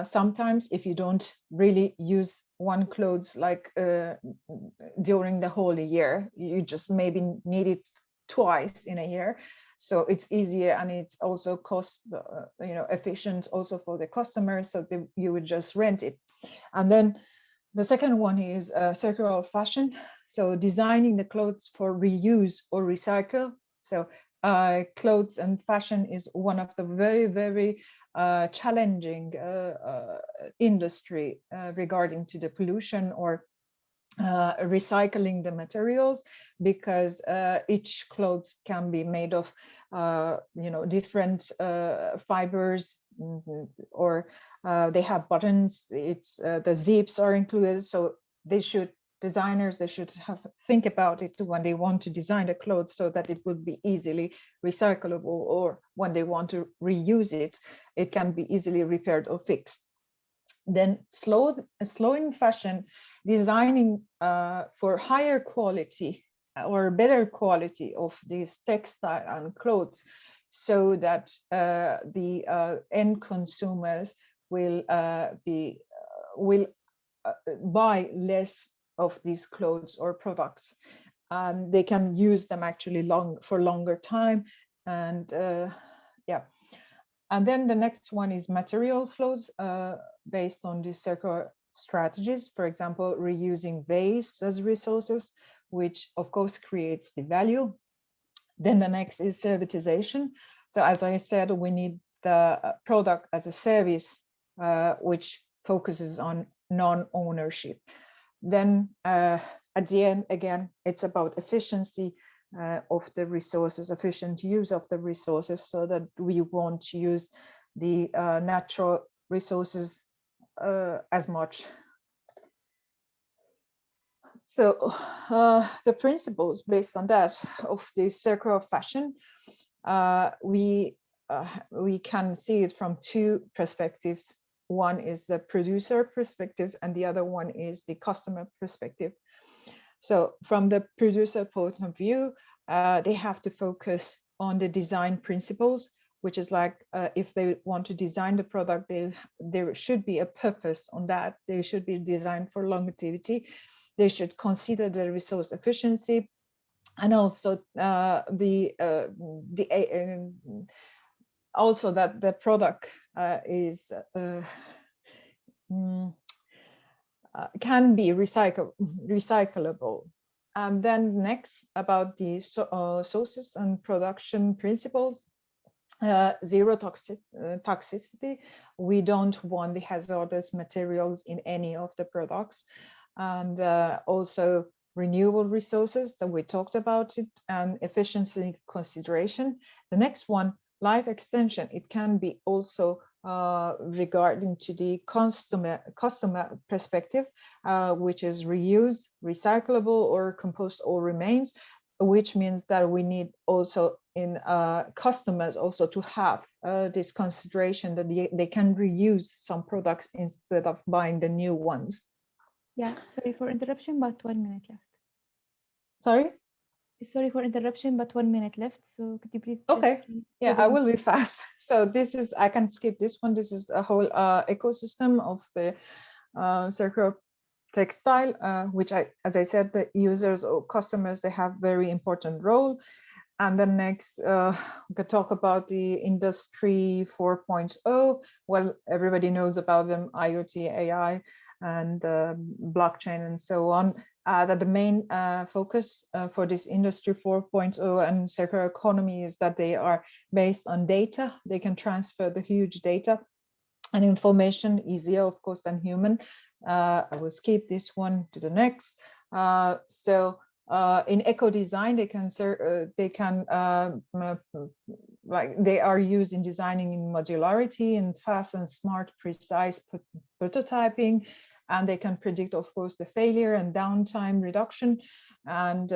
S5: Sometimes if you don't really use one clothes like during the whole year, you just maybe need it twice in a year. So it's easier, and it's also cost efficient also for the customers. So you would just rent it. And then the second one is circular fashion. So designing the clothes for reuse or recycle. So clothes and fashion is one of the very, very challenging industry regarding to the pollution or recycling the materials, because each clothes can be made of different fibers, or they have buttons, it's the zips are included. So designers should think about it when they want to design the clothes, so that it would be easily recyclable, or when they want to reuse it, it can be easily repaired or fixed. Then slowing fashion, designing for higher quality or better quality of these textile and clothes, so that the end consumers will buy less of these clothes or products. They can use them actually for longer time. And yeah. And then the next one is material flows based on these circular strategies. For example, reusing waste as resources, which of course creates the value. Then the next is servitization. So as I said, we need the product as a service, which focuses on non-ownership. Then at the end, again, it's about efficiency of the resources, efficient use of the resources, so that we won't use the natural resources as much. So the principles based on that of the circular fashion, we can see it from two perspectives. One is the producer perspective, and the other one is the customer perspective. So from the producer point of view, they have to focus on the design principles, which is like if they want to design the product, there should be a purpose on that. They should be designed for longevity. They should consider the resource efficiency, and also also that the product is can be recyclable. And then next, about the sources and production principles, zero toxicity. We don't want the hazardous materials in any of the products. And also renewable resources, that we talked about it, and efficiency consideration. The next one, life extension. It can be also regarding to the customer perspective, which is reuse, recyclable, or compost all remains, which means that we need also in customers also to have this consideration that they can reuse some products instead of buying the new ones.
S1: Yeah, sorry for interruption, but 1 minute left.
S5: Sorry?
S1: Sorry for interruption, but 1 minute left. So could you please
S5: Okay.
S1: just keep
S5: Yeah, I
S1: going?
S5: will be fast. So this is, I can skip this one. This is a whole ecosystem of the circular textile, which as I said, the users or customers, they have very important role. And then next, we could talk about the industry 4.0. Well, everybody knows about them, IoT, AI, and blockchain, and so on. That the main focus for this industry 4.0 and circular economy is that they are based on data. They can transfer the huge data and information easier, of course, than human. I will skip this one to the next. In eco design, they are used in designing in modularity and fast and smart, precise prototyping, and they can predict, of course, the failure and downtime reduction. And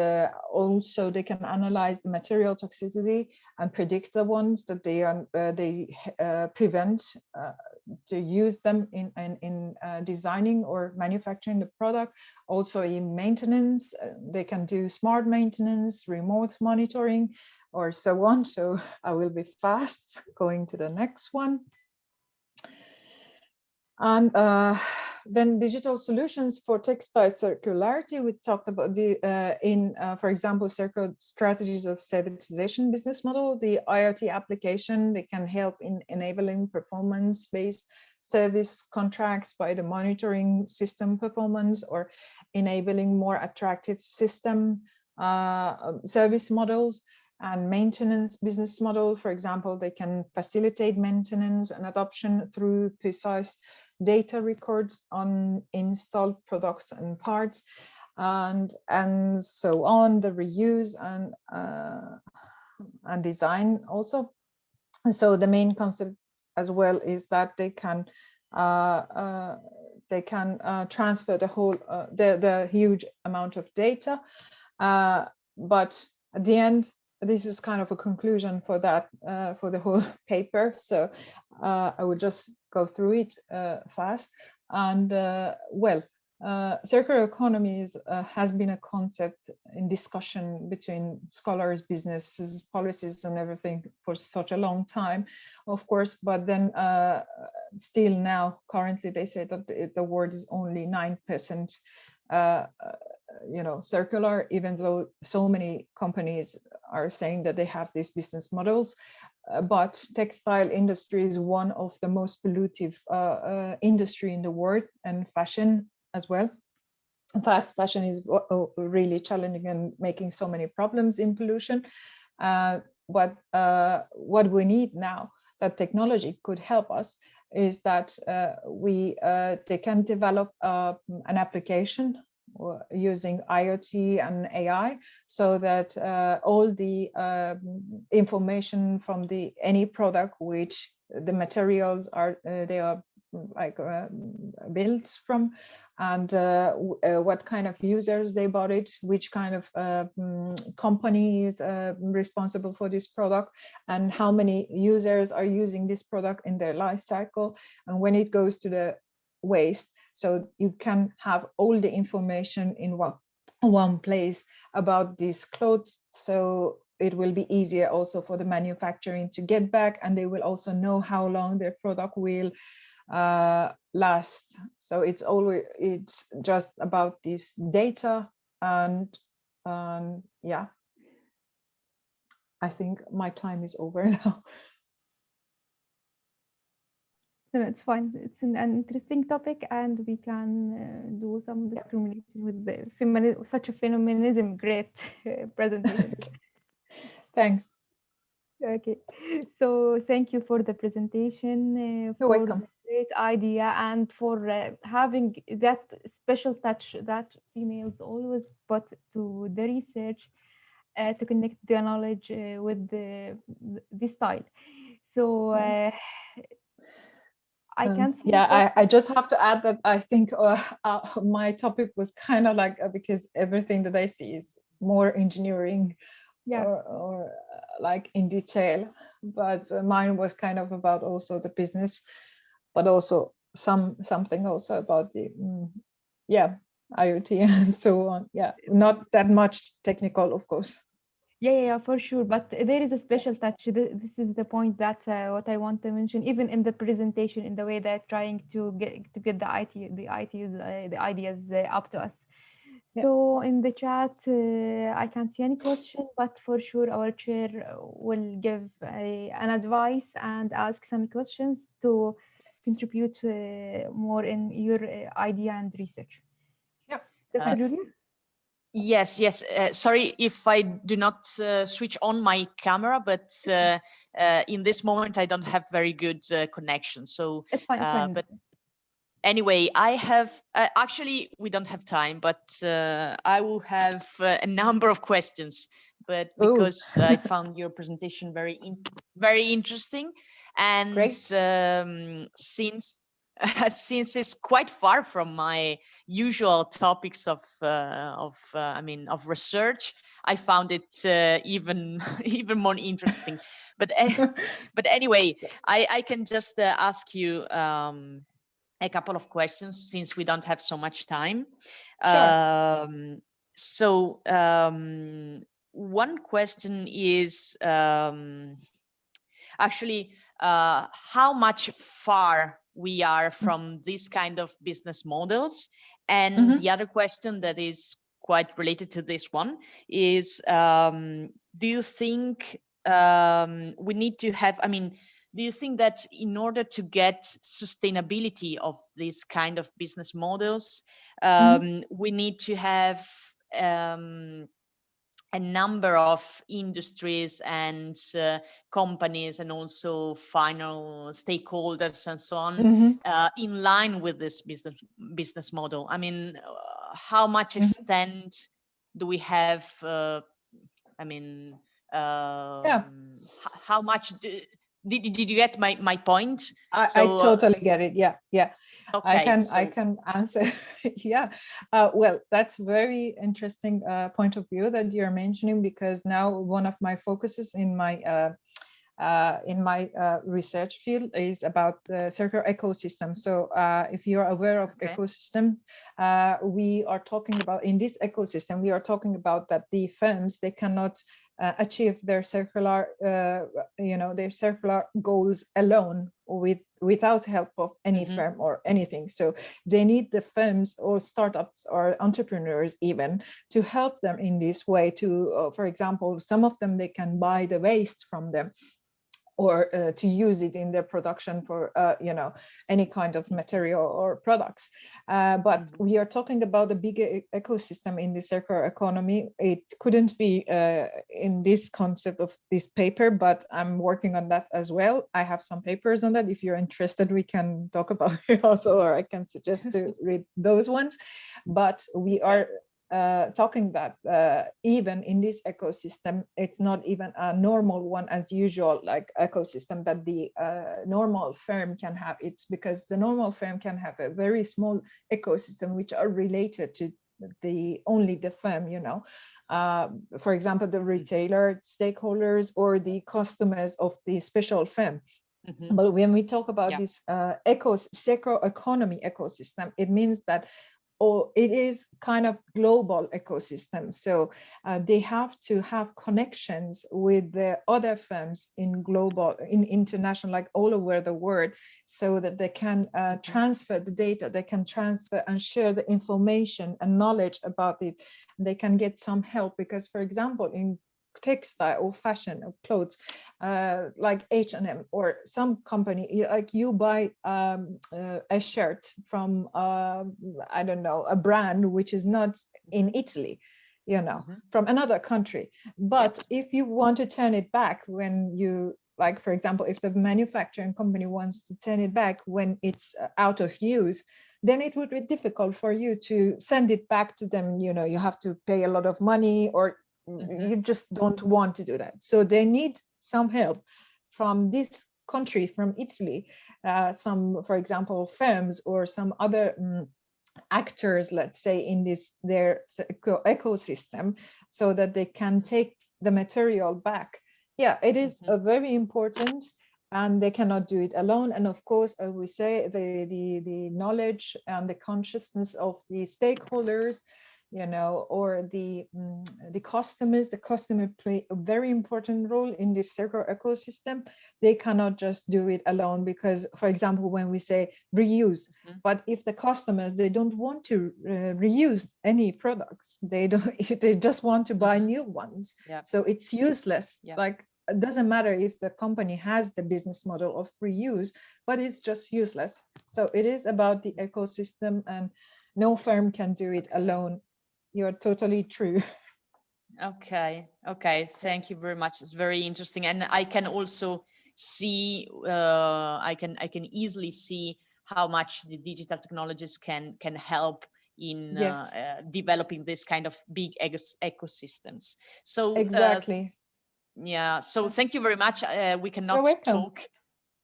S5: also they can analyze the material toxicity and predict the ones that they prevent to use them in designing or manufacturing the product. Also in maintenance, they can do smart maintenance, remote monitoring, or so on. So I will be fast going to the next one. And then digital solutions for textile circularity. We talked about the for example, circular strategies of servitization business model. The IoT application, they can help in enabling performance-based service contracts by the monitoring system performance, or enabling more attractive system service models. And maintenance business model, for example, they can facilitate maintenance and adoption through precise data records on installed products and parts, and so on. The reuse and design also. And so the main concept as well is that they can transfer the whole the huge amount of data, but at the end, this is kind of a conclusion for that for the whole paper. So I would just go through it fast. And circular economies has been a concept in discussion between scholars, businesses, policies, and everything for such a long time, of course. But then still now, currently, they say that the word is only 9%. Circular, even though so many companies are saying that they have these business models. But textile industry is one of the most pollutive industry in the world, and fashion as well. Fast fashion is really challenging and making so many problems in pollution. But what we need now, that technology could help us, is that they can develop an application using IoT and AI, so that all the information from any product which the materials are built from, and what kind of users they bought it, which kind of company is responsible for this product, and how many users are using this product in their life cycle, and when it goes to the waste. So you can have all the information in one place about these clothes. So it will be easier also for the manufacturing to get back, and they will also know how long their product will last. So it's just about this data. And yeah, I think my time is over now.
S1: No, it's fine. It's an interesting topic, and we can do some discrimination with the such a feminism. Great presentation.
S5: Thanks.
S1: Okay, so thank you for the presentation,
S5: You're
S1: for
S5: welcome.
S1: the great idea, and for having that special touch that females always put to the research to connect the knowledge with the style. So I can't see any
S5: Yeah, I
S1: questions.
S5: just have to add that I think my topic was kind of like because everything that I see is more engineering
S1: Yeah.
S5: or like in detail, but mine was kind of about also the business, but also something also about the yeah, IoT and so on. Yeah, not that much technical, of course.
S1: Yeah, for sure. But there is a special touch. This is the point that what I want to mention, even in the presentation, in the way they're trying to get the ideas up to us.
S5: Yeah.
S1: So in the chat, I can't see any question, but for sure our chair will give an advice and ask some questions to contribute more in your idea and research.
S5: Yeah.
S1: Dr. Julia?
S2: Yes. Sorry if I do not switch on my camera, but in this moment I don't have very good connection. So,
S1: It's fine. It's fine.
S2: but anyway, I have actually we don't have time, but I will have a number of questions. But because I found your presentation very interesting, and
S5: Great.
S2: since since it's quite far from my usual topics of research, I found it even even more interesting. But but anyway, I can just ask you a couple of questions since we don't have so much time.
S5: Sure.
S2: So one question is actually how much far we are from this kind of business models. And the other question that is quite related to this one is, do you think we need to have, do you think that in order to get sustainability of this kind of business models, we need to have a number of industries and companies and also final stakeholders and so on in line with this business model? I mean, how much extent do we have? How much did you get my point?
S5: I totally get it. Yeah.
S2: Okay,
S5: I can answer. Yeah. Well, that's very interesting point of view that you're mentioning, because now one of my focuses in my research field is about circular ecosystem. So if you're aware of ecosystem, we are talking about, in this ecosystem, we are talking about that the firms, they cannot achieve their circular, their circular goals alone without help of any firm or anything. So they need the firms or startups or entrepreneurs even to help them in this way to, for example, some of them, they can buy the waste from them, or to use it in their production for any kind of material or products. But we are talking about a bigger ecosystem in the circular economy. It couldn't be in this concept of this paper, but I'm working on that as well. I have some papers on that. If you're interested, we can talk about it also, or I can suggest to read those ones. But we are talking that even in this ecosystem, it's not even a normal one as usual, like ecosystem that the normal firm can have. It's because the normal firm can have a very small ecosystem which are related to only the firm, for example, the retailer stakeholders or the customers of the special firm. But when we talk about this circular economy ecosystem, it means that it is kind of global ecosystem. So they have to have connections with the other firms in international, like all over the world, so that they can transfer the data, they can transfer and share the information and knowledge about it. They can get some help because, for example, in textile or fashion or clothes, like H&M or some company, like you buy a shirt from I don't know, a brand which is not in Italy, from another country. But if you want to turn it back when you, like, for example, if the manufacturing company wants to turn it back when it's out of use, then it would be difficult for you to send it back to them. You have to pay a lot of money, or you just don't want to do that. So they need some help from this country, from Italy, some, for example, firms or some other actors, let's say, in their ecosystem, so that they can take the material back. Yeah, it is a very important, and they cannot do it alone. And of course, we say the knowledge and the consciousness of the stakeholders, you know, or the customers. The customer play a very important role in this circular ecosystem. They cannot just do it alone, because, for example, when we say reuse, but if the customers, they don't want to reuse any products, they don't, they just want to buy new ones. So it's useless. Like, it doesn't matter if the company has the business model of reuse, but it's just useless. So it is about the ecosystem, and no firm can do it alone. You're totally true.
S2: Okay, thank you very much. It's very interesting, and I can also see, I can easily see how much the digital technologies can help in developing this kind of big ecosystems. So
S5: exactly.
S2: Yeah, so thank you very much. We cannot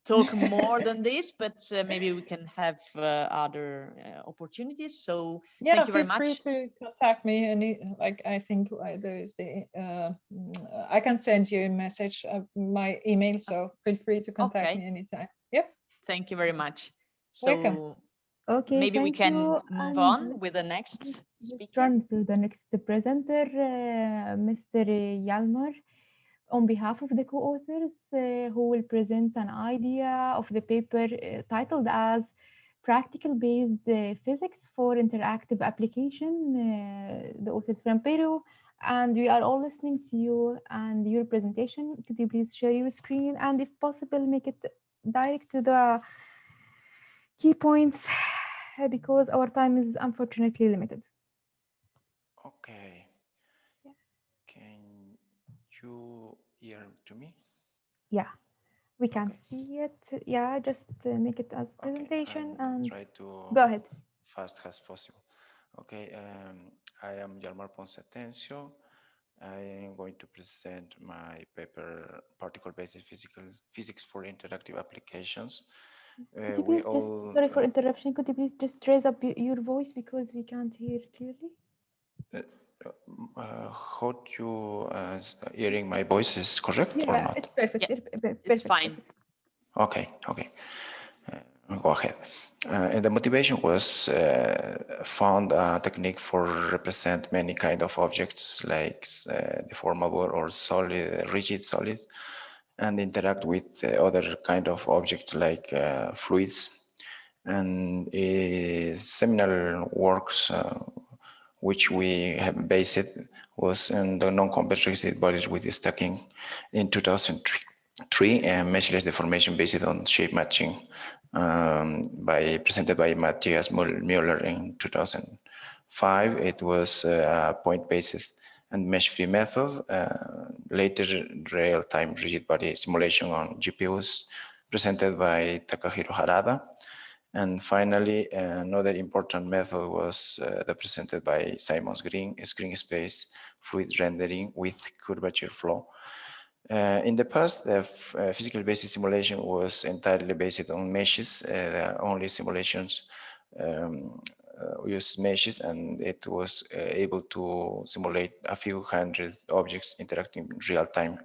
S2: talk more than this, but maybe we can have other opportunities. So thank you very much.
S5: Feel free to contact me. And like, I think there is I can send you a message, my email. So feel free to contact me anytime. Yep.
S2: Thank you very much. So
S5: welcome.
S1: Okay,
S2: maybe we can move on with the next speaker.
S1: Turn to the next presenter, Mr. Yalmar, on behalf of the co-authors, who will present an idea of the paper titled as Practical-Based Physics for Interactive Application, the authors from Peru, and we are all listening to you and your presentation. Could you please share your screen, and if possible, make it direct to the key points, because our time is unfortunately limited.
S6: Okay. Yeah. Can you hear to me?
S1: Yeah, we can see it. Yeah, just make it as presentation and
S6: try to
S1: go ahead.
S6: Fast as possible. Okay, I am Yalmar Ponce Atencio. I am going to present my paper, Particle-Based Physics for Interactive Applications.
S1: Could you please sorry for interruption, could you please just raise up your voice because we can't hear clearly?
S6: How you hearing my voice is correct or not?
S1: It's perfect.
S2: Yeah, it's fine.
S6: Okay. Go ahead. And the motivation was found a technique for represent many kind of objects like deformable or solid, rigid solids, and interact with other kind of objects like fluids. And seminal works which we have based was in the non-compact rigid bodies with stacking in 2003, and meshless deformation based on shape matching presented by Matthias Müller in 2005. It was a point-based and mesh-free method. Later, real-time rigid body simulation on GPUs presented by Takahiro Harada. And finally, another important method was presented by Simons Green, screen space fluid rendering with curvature flow. In the past, the physical basis simulation was entirely based on meshes. The only simulations used meshes, and it was able to simulate a few hundred objects interacting in real time.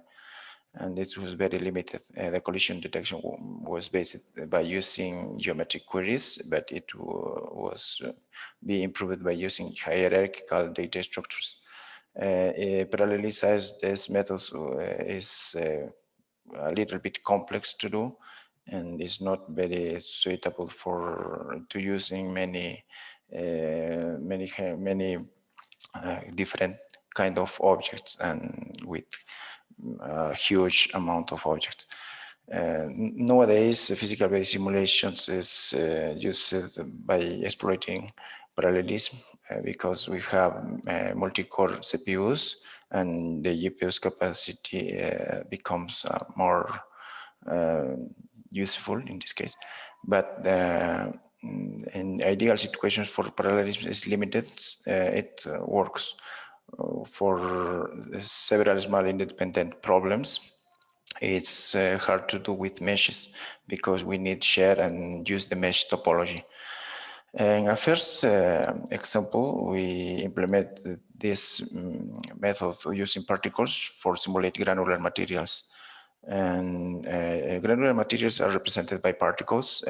S6: And it was very limited. The collision detection was based by using geometric queries, but it was be improved by using hierarchical data structures. Parallelized this method is a little bit complex to do, and is not very suitable to use in many different kind of objects and with a huge amount of objects. Nowadays, physical-based simulations is used by exploiting parallelism because we have multi-core CPUs, and the GPU's capacity becomes more useful in this case. But in ideal situations for parallelism is limited, it works for several small independent problems. it's hard to do with meshes because we need share and use the mesh topology. In a first example, we implemented this method using particles for simulate granular materials. And granular materials are represented by particles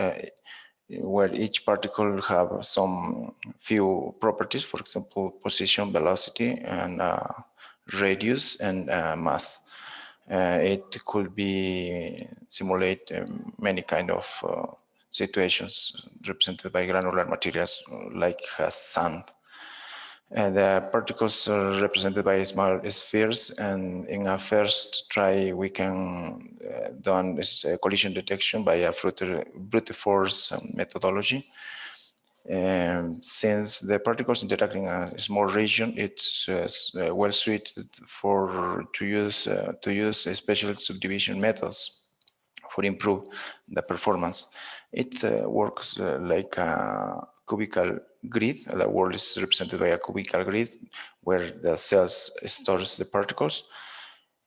S6: where each particle have some few properties, for example, position, velocity, and radius and mass. It could be simulate many kind of situations represented by granular materials like sand. The particles are represented by small spheres, and in a first try we can done this collision detection by a brute force methodology. Since the particles interact in a small region, it's well suited to use special subdivision methods for improve the performance. It works like a cubical grid. The world is represented by a cubical grid where the cells stores the particles.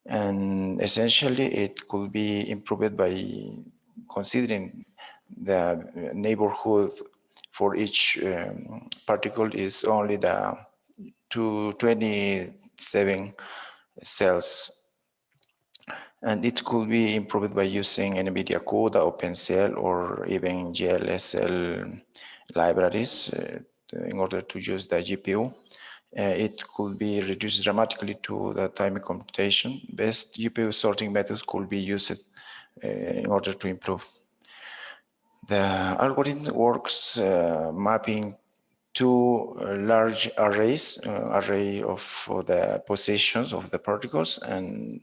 S6: And essentially it could be improved by considering the neighborhood for each particle is only the 227 cells. And it could be improved by using NVIDIA CUDA, OpenCL, or even GLSL libraries in order to use the GPU. It could be reduced dramatically to the time computation. Best GPU sorting methods could be used in order to improve. The algorithm works mapping two large arrays, array of the positions of the particles, and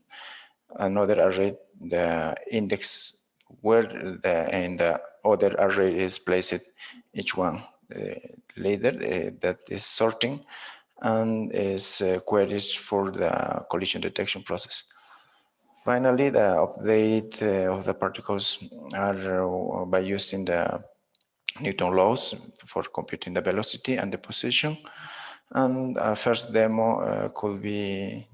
S6: another array, the index where the other array is placed, each one. Later, that is sorting and is queries for the collision detection process. Finally, the update of the particles are by using the Newton laws for computing the velocity and the position. And first demo could be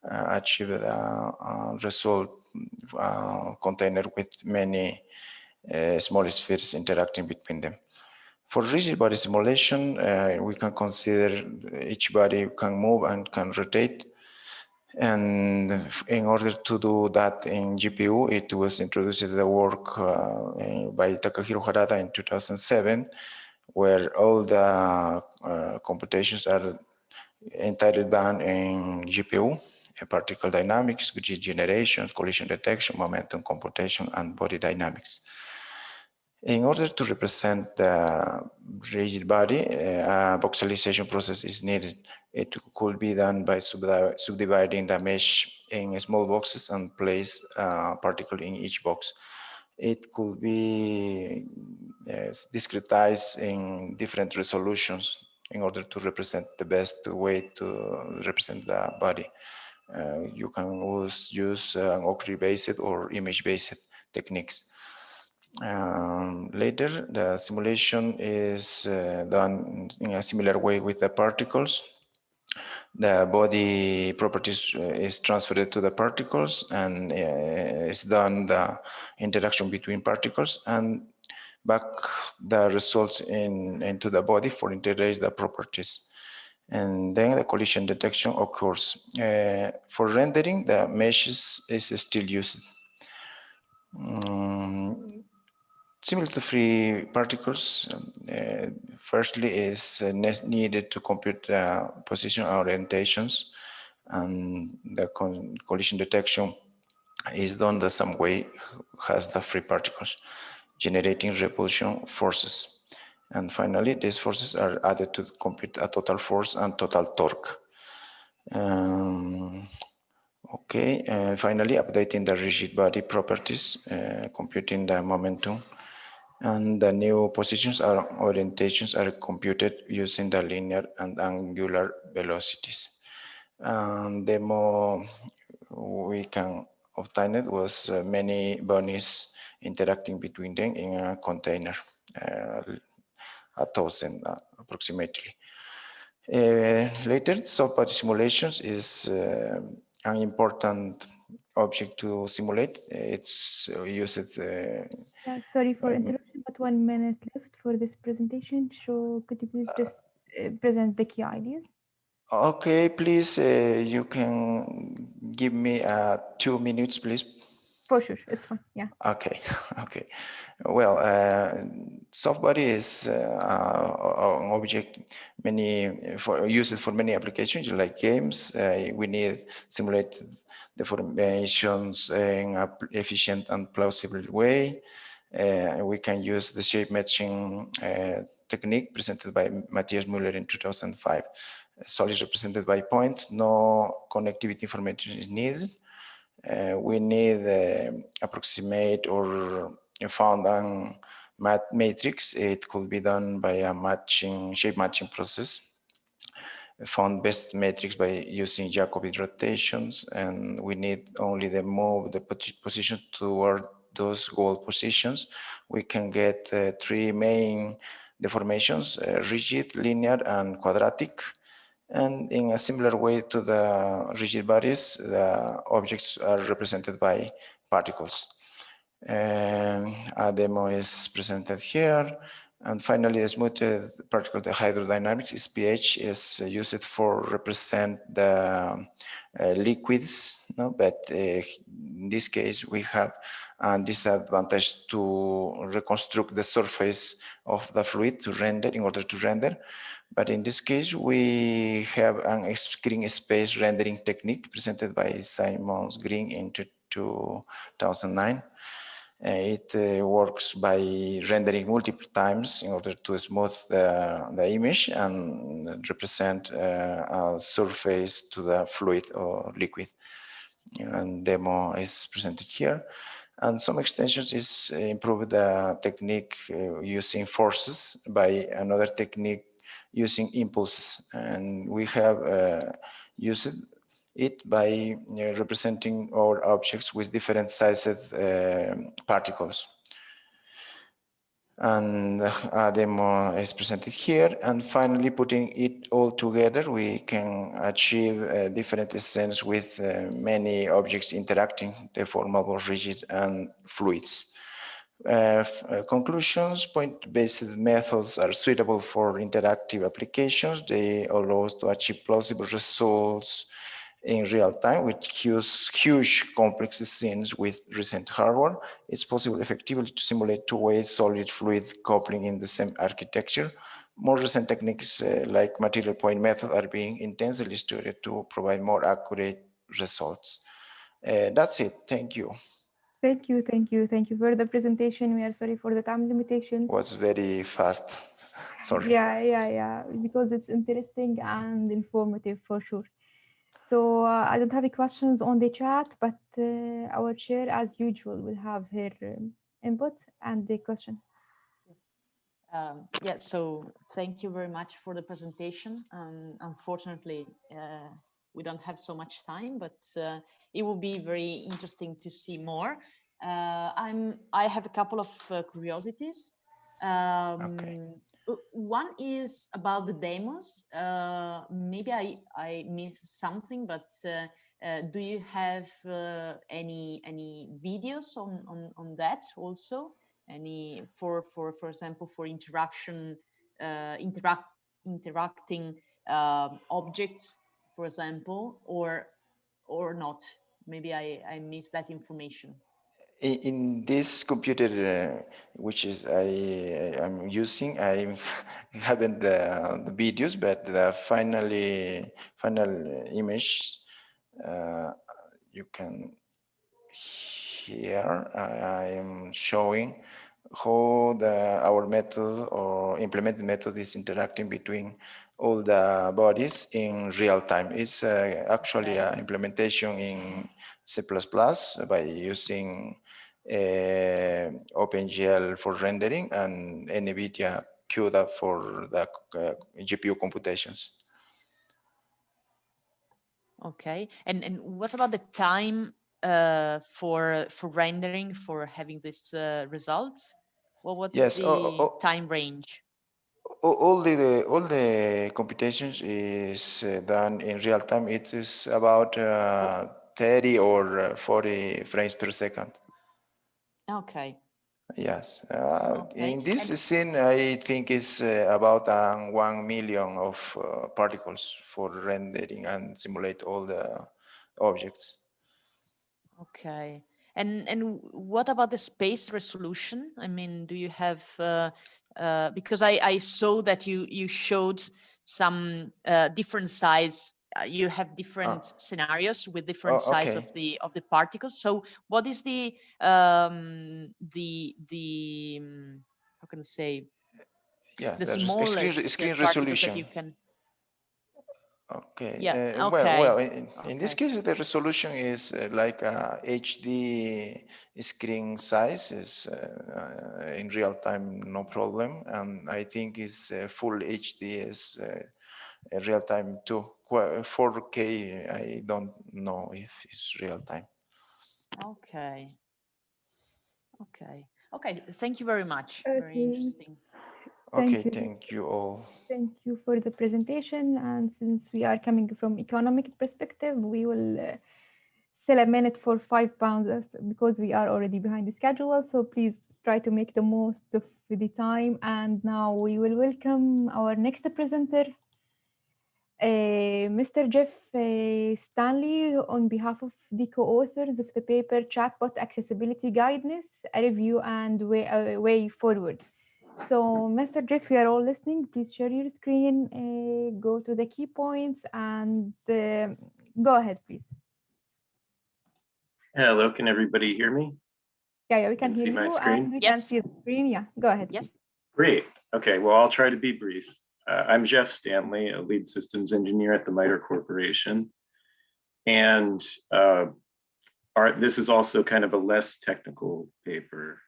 S6: achieve a result container with many small spheres interacting between them. For rigid body simulation, we can consider each body can move and can rotate. And in order to do that in GPU, it was introduced the work by Takahiro Harada in 2007, where all the computations are entirely done in GPU, particle dynamics, generations, collision detection, momentum computation, and body dynamics. In order to represent the rigid body, a voxelization process is needed. It could be done by subdividing the mesh in small boxes and place a particle in each box. It could be discretized in different resolutions in order to represent the best way to represent the body. You can use an ocre-based or image-based techniques. Later, the simulation is done in a similar way with the particles. The body properties is transferred to the particles, and is done the interaction between particles, and back the results into the body for integrate the properties. And then the collision detection occurs. For rendering, the meshes is still used. Similar to free particles, firstly is needed to compute position orientations, and the collision detection is done the same way as the free particles, generating repulsion forces. And finally, these forces are added to compute a total force and total torque. Finally, updating the rigid body properties, computing the momentum, and the new positions or orientations are computed using the linear and angular velocities. Demo we can obtain it was many bunnies interacting between them in a container, 1,000 approximately. Later, soft body simulations is an important object to simulate. It's used.
S1: Yeah, sorry for interruption, but 1 minute left for this presentation. So could you please just present the key ideas?
S6: Okay, please, you can give me 2 minutes, please.
S1: For sure, it's fine. Yeah.
S6: Okay, okay. Well, soft body is an object used for many applications like games. We need simulated deformations in an efficient and plausible way. We can use the shape matching technique presented by Matthias Müller in 2005. Solids represented by points, no connectivity information is needed. We need approximate or found an matrix. It could be done by a shape matching process. Found best matrix by using Jacobi rotations, and we need only move the position toward those goal positions. We can get 3 main deformations: rigid, linear, and quadratic. And in a similar way to the rigid bodies, the objects are represented by particles. A demo is presented here. And finally, the smoothed particle hydrodynamics, SPH, is used for represent the liquids, no? But in this case, we have a disadvantage to reconstruct the surface of the fluid to render, in order to render. But in this case, we have a screen space rendering technique presented by Simons Green in 2009. It works by rendering multiple times in order to smooth the image and represent a surface to the fluid or liquid. And demo is presented here. And some extensions is improve the technique using forces by another technique using impulses. And we have used it by representing our objects with different sized particles. And a demo is presented here. And finally, putting it all together, we can achieve different scenes with many objects interacting, deformable, rigid, and fluids. Conclusions: point-based methods are suitable for interactive applications. They allow us to achieve plausible results in real time with huge complex scenes with recent hardware. It's possible effectively to simulate two-way solid fluid coupling in the same architecture. More recent techniques like material point method are being intensively studied to provide more accurate results. That's it. Thank you.
S1: Thank you, thank you, thank you for the presentation. We are sorry for the time limitation.
S6: It was very fast. Sorry.
S1: Yeah, because it's interesting and informative for sure. So I don't have any questions on the chat, but our chair, as usual, will have her input and the question.
S2: Yeah, so thank you very much for the presentation. Unfortunately, we don't have so much time, but it will be very interesting to see more. I have a couple of curiosities.
S6: Okay.
S2: One is about the demos. Maybe I missed something, but do you have any videos on that also? Any for example, for interaction, interacting objects, for example, or not? Maybe I missed that information.
S6: In this computer, which is I'm using, I haven't the videos, but the final image you can here. I am showing how our method or implemented method is interacting between all the bodies in real time. It's actually an implementation in C++ by using OpenGL for rendering and NVIDIA CUDA for the GPU computations.
S2: Okay, and what about the time for rendering, for having these results? Well, what is the time range?
S6: All the computations is done in real time. It is about 30 or 40 frames per second.
S2: Okay.
S6: Yes.
S2: Okay.
S6: In this scene, I think it's about 1 million of particles for rendering and simulate all the objects.
S2: Okay. And what about the space resolution? I mean, do you have because I saw that you showed some different size. You have different scenarios with different size
S6: okay.
S2: of the particles. So what is the how can I say,
S6: Yeah,
S2: the
S6: there's
S2: smallest
S6: screen
S2: particles that you
S6: resolution.
S2: can?
S6: Okay.
S2: Yeah.
S6: Well,
S2: Okay.
S6: in this case, the resolution is like HD screen size is in real time, no problem. And I think it's full HD is real time too. 4K, I don't know if it's real time.
S2: Okay. Okay. Okay. Thank you very much. Very
S1: Okay.
S2: interesting.
S6: Okay,
S1: Thank you.
S6: thank you all.
S1: Thank you for the presentation. And since we are coming from economic perspective, we will sell a minute for £5 because we are already behind the schedule. So please try to make the most of the time. And now we will welcome our next presenter, Mr. Jeff Stanley, on behalf of the co-authors of the paper Chatbot Accessibility Guidance, a Review and Way Forward. So, Mr. Jeff, you are all listening. Please share your screen, go to the key points, and go ahead, please.
S7: Hello, can everybody hear me?
S1: Yeah, we can
S7: see
S1: hear
S7: my
S1: you,
S7: screen?
S1: and we can
S2: Yes.
S1: see the screen. Yeah, go ahead.
S2: Yes.
S7: Great. Okay, well, I'll try to be brief. I'm Jeff Stanley, a lead systems engineer at the MITRE Corporation. And this is also kind of a less technical paper.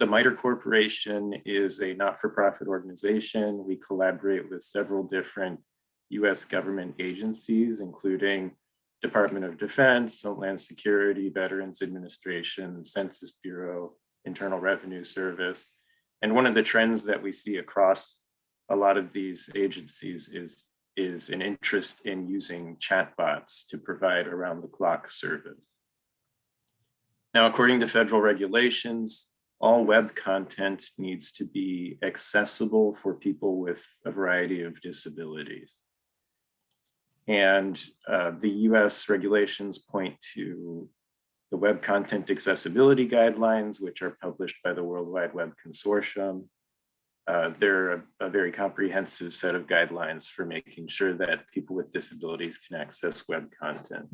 S7: The MITRE Corporation is a not-for-profit organization. We collaborate with several different US government agencies, including Department of Defense, Homeland Security, Veterans Administration, Census Bureau, Internal Revenue Service. And one of the trends that we see across a lot of these agencies is an interest in using chatbots to provide around-the-clock service. Now, according to federal regulations, all web content needs to be accessible for people with a variety of disabilities. And the US regulations point to the Web Content Accessibility Guidelines, which are published by the World Wide Web Consortium. They're a very comprehensive set of guidelines for making sure that people with disabilities can access web content.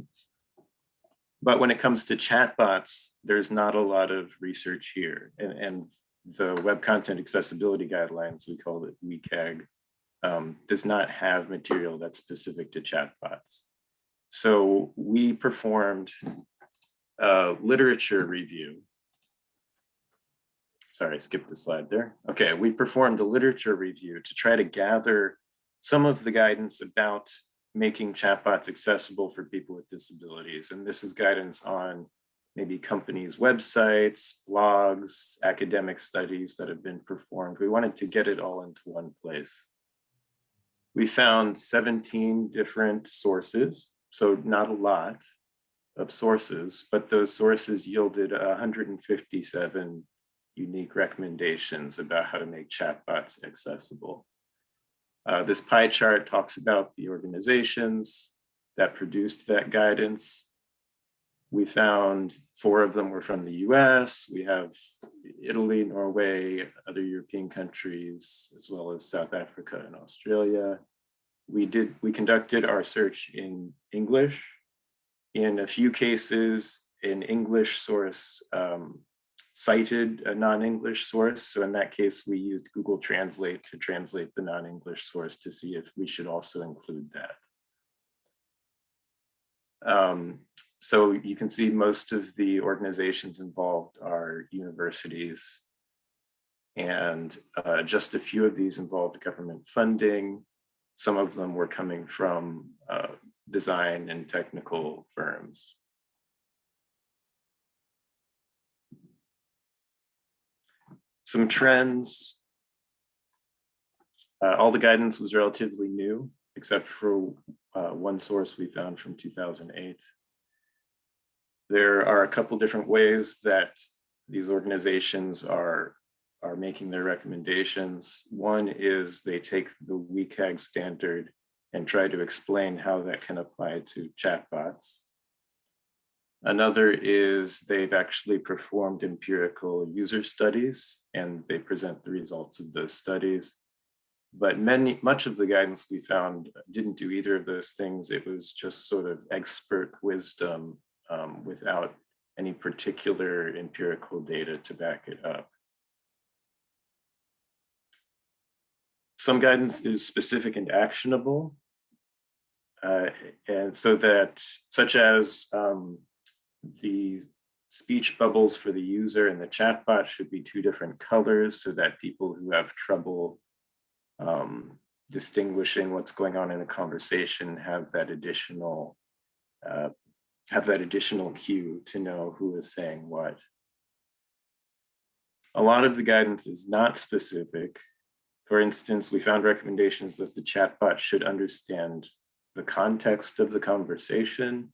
S7: But when it comes to chatbots, there's not a lot of research here. And the Web Content Accessibility Guidelines, we call it WCAG, does not have material that's specific to chatbots. So we performed a literature review. Sorry, I skipped the slide there. Okay, we performed a literature review to try to gather some of the guidance about making chatbots accessible for people with disabilities. And this is guidance on maybe companies' websites, blogs, academic studies that have been performed. We wanted to get it all into one place. We found 17 different sources, so not a lot of sources, but those sources yielded 157 unique recommendations about how to make chatbots accessible. This pie chart talks about the organizations that produced that guidance. We found 4 of them were from the US. We have Italy, Norway, other European countries, as well as South Africa and Australia. We conducted our search in English. In a few cases, an English source cited a non-English source. So in that case, we used Google Translate to translate the non-English source to see if we should also include that. So you can see most of the organizations involved are universities, and just a few of these involved government funding. Some of them were coming from design and technical firms. Some trends. All the guidance was relatively new. except for one source we found from 2008. There are a couple different ways that these organizations are making their recommendations. One is they take the WCAG standard and try to explain how that can apply to chatbots. Another is they've actually performed empirical user studies and they present the results of those studies. But much of the guidance we found didn't do either of those things. It was just sort of expert wisdom without any particular empirical data to back it up. Some guidance is specific and actionable. And so that, such as the speech bubbles for the user and the chatbot should be 2 different colors so that people who have trouble distinguishing what's going on in a conversation have that additional cue to know who is saying what. A lot of the guidance is not specific. For instance, we found recommendations that the chatbot should understand the context of the conversation.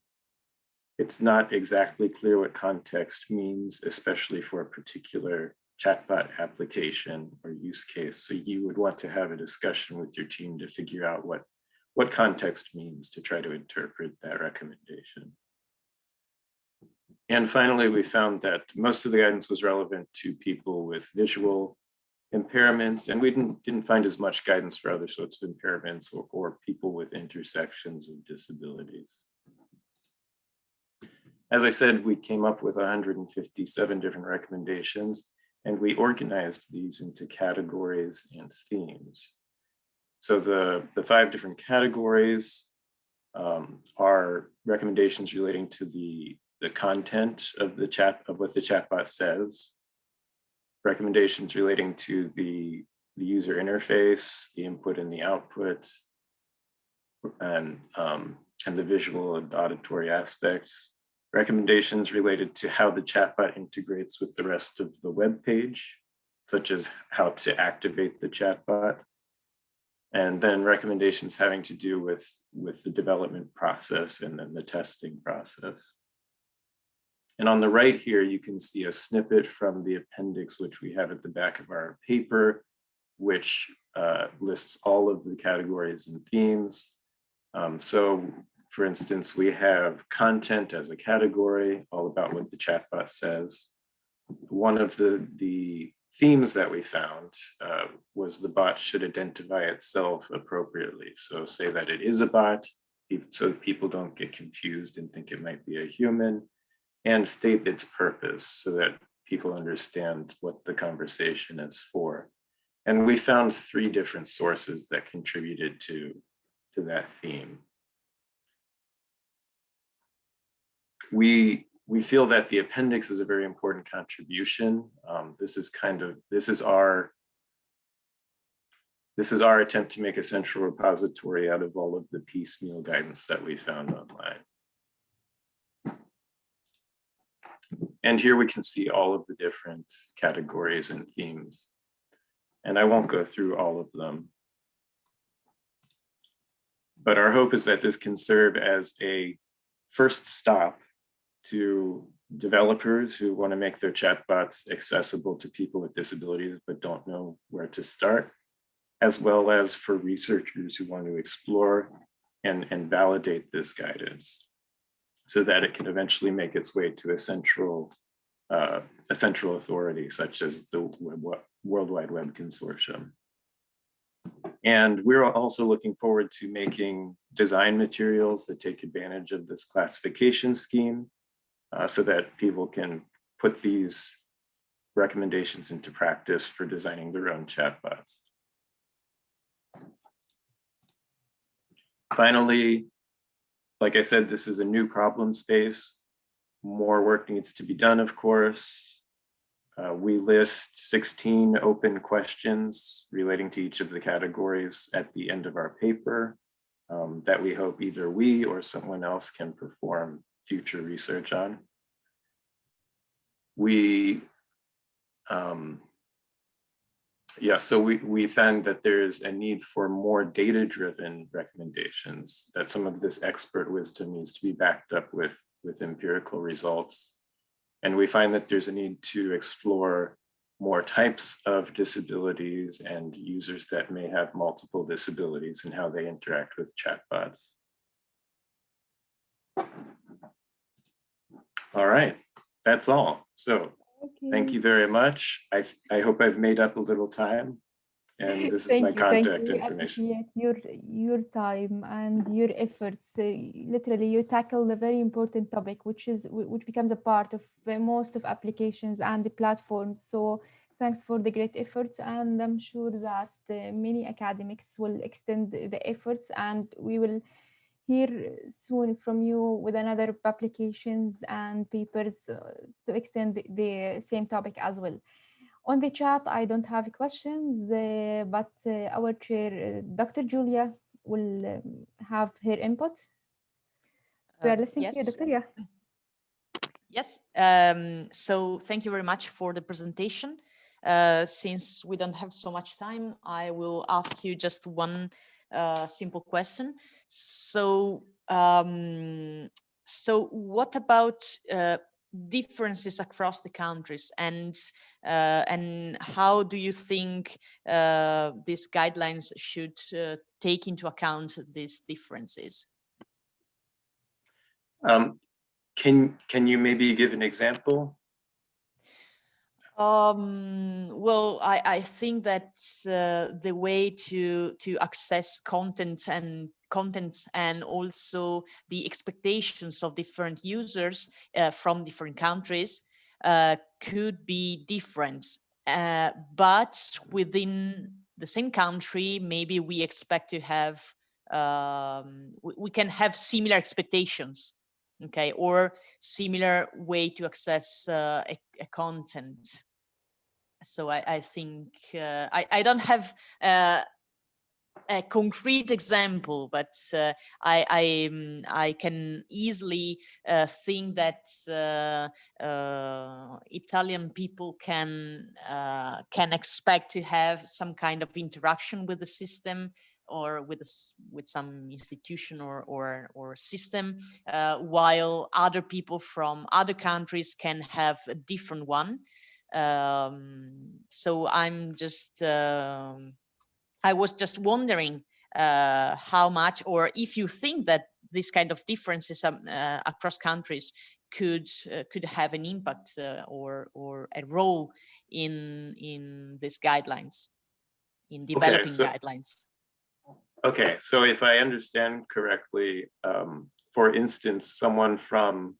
S7: It's not exactly clear what context means, especially for a particular chatbot application or use case. So you would want to have a discussion with your team to figure out what context means to try to interpret that recommendation. And finally, we found that most of the guidance was relevant to people with visual impairments, and we didn't find as much guidance for other sorts of impairments or people with intersections of disabilities. As I said, we came up with 157 different recommendations, and we organized these into categories and themes. So the 5 different categories are recommendations relating to the content of the what the chatbot says, recommendations relating to the user interface, the input and the output, and the visual and auditory aspects, recommendations related to how the chatbot integrates with the rest of the web page, such as how to activate the chatbot, and then recommendations having to do with the development process and then the testing process. And on the right here, you can see a snippet from the appendix, which we have at the back of our paper, which lists all of the categories and themes. So for instance, we have content as a category, all about what the chatbot says. One of the themes that we found was the bot should identify itself appropriately. So say that it is a bot, so people don't get confused and think it might be a human, and state its purpose so that people understand what the conversation is for. And we found 3 different sources that contributed to that theme. We feel that the appendix is a very important contribution. This is our attempt to make a central repository out of all of the piecemeal guidance that we found online. And here we can see all of the different categories and themes. And I won't go through all of them. But our hope is that this can serve as a first stop to developers who want to make their chatbots accessible to people with disabilities but don't know where to start, as well as for researchers who want to explore and validate this guidance, so that it can eventually make its way to a central authority, such as the World Wide Web Consortium. And we're also looking forward to making design materials that take advantage of this classification scheme, so that people can put these recommendations into practice for designing their own chatbots. Finally, like I said, this is a new problem space. More work needs to be done, of course. We list 16 open questions relating to each of the categories at the end of our paper that we hope either we or someone else can perform future research on. We Yeah, so we found that there's a need for more data-driven recommendations, that some of this expert wisdom needs to be backed up with empirical results. And we find that there's a need to explore more types of disabilities and users that may have multiple disabilities and how they interact with chatbots. All right, that's all. So thank you very much. I hope I've made up a little time. And this is my contact information.
S1: We appreciate your time and your efforts. Literally, you tackle a very important topic, which becomes a part of most of applications and the platforms. So thanks for the great efforts, and I'm sure that many academics will extend the efforts, and we will hear soon from you with another publications and papers to extend the same topic as well. On the chat, I don't have questions, but our chair, Dr. Julia, will have her input. We are listening to you,
S2: Yes.
S1: Dr. Yeah.
S2: Yes. So thank you very much for the presentation. Since we don't have so much time, I will ask you just one simple question. So, what about differences across the countries, and how do you think these guidelines should take into account these differences?
S7: Can you maybe give an example?
S2: Well, I think that the way to access contents and also the expectations of different users from different countries could be different, but within the same country, maybe we expect to have we can have similar expectations, okay, or similar way to access a content. So I think I don't have a concrete example, but I can easily think that Italian people can expect to have some kind of interaction with the system, or with some institution or system, while other people from other countries can have a different one. So I was just wondering how much, or if you think that this kind of differences across countries could have an impact or a role in these guidelines, in developing guidelines.
S7: Okay, so if I understand correctly, for instance, someone from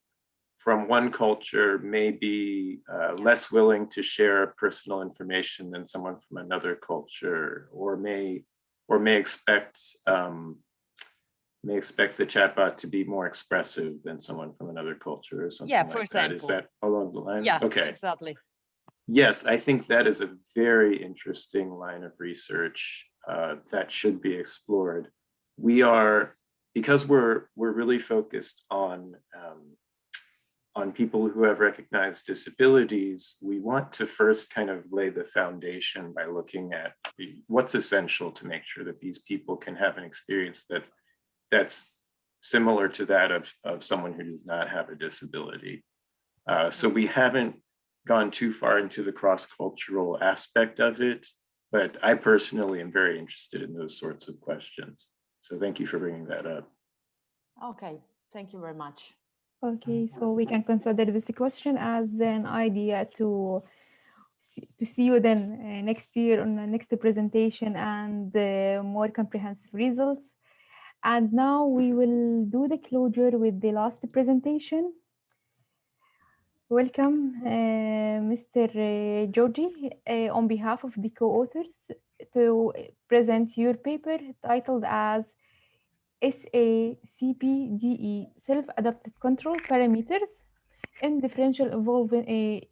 S7: one culture may be less willing to share personal information than someone from another culture, or may expect the chatbot to be more expressive than someone from another culture, or something like that. Is that along the lines?
S2: Yeah,
S7: okay,
S2: exactly.
S7: Yes, I think that is a very interesting line of research that should be explored. Because we're really focused on people who have recognized disabilities, we want to first kind of lay the foundation by looking at what's essential to make sure that these people can have an experience that's similar to that of someone who does not have a disability. So we haven't gone too far into the cross-cultural aspect of it, but I personally am very interested in those sorts of questions. So thank you for bringing that up.
S2: Okay, thank you very much.
S1: Okay, so we can consider this question as an idea to see you then next year on the next presentation and more comprehensive results. And now we will do the closure with the last presentation. Welcome, Mr. Georgi, on behalf of the co-authors, to present your paper titled as SACPDE, Self-Adapted Control Parameters in Differential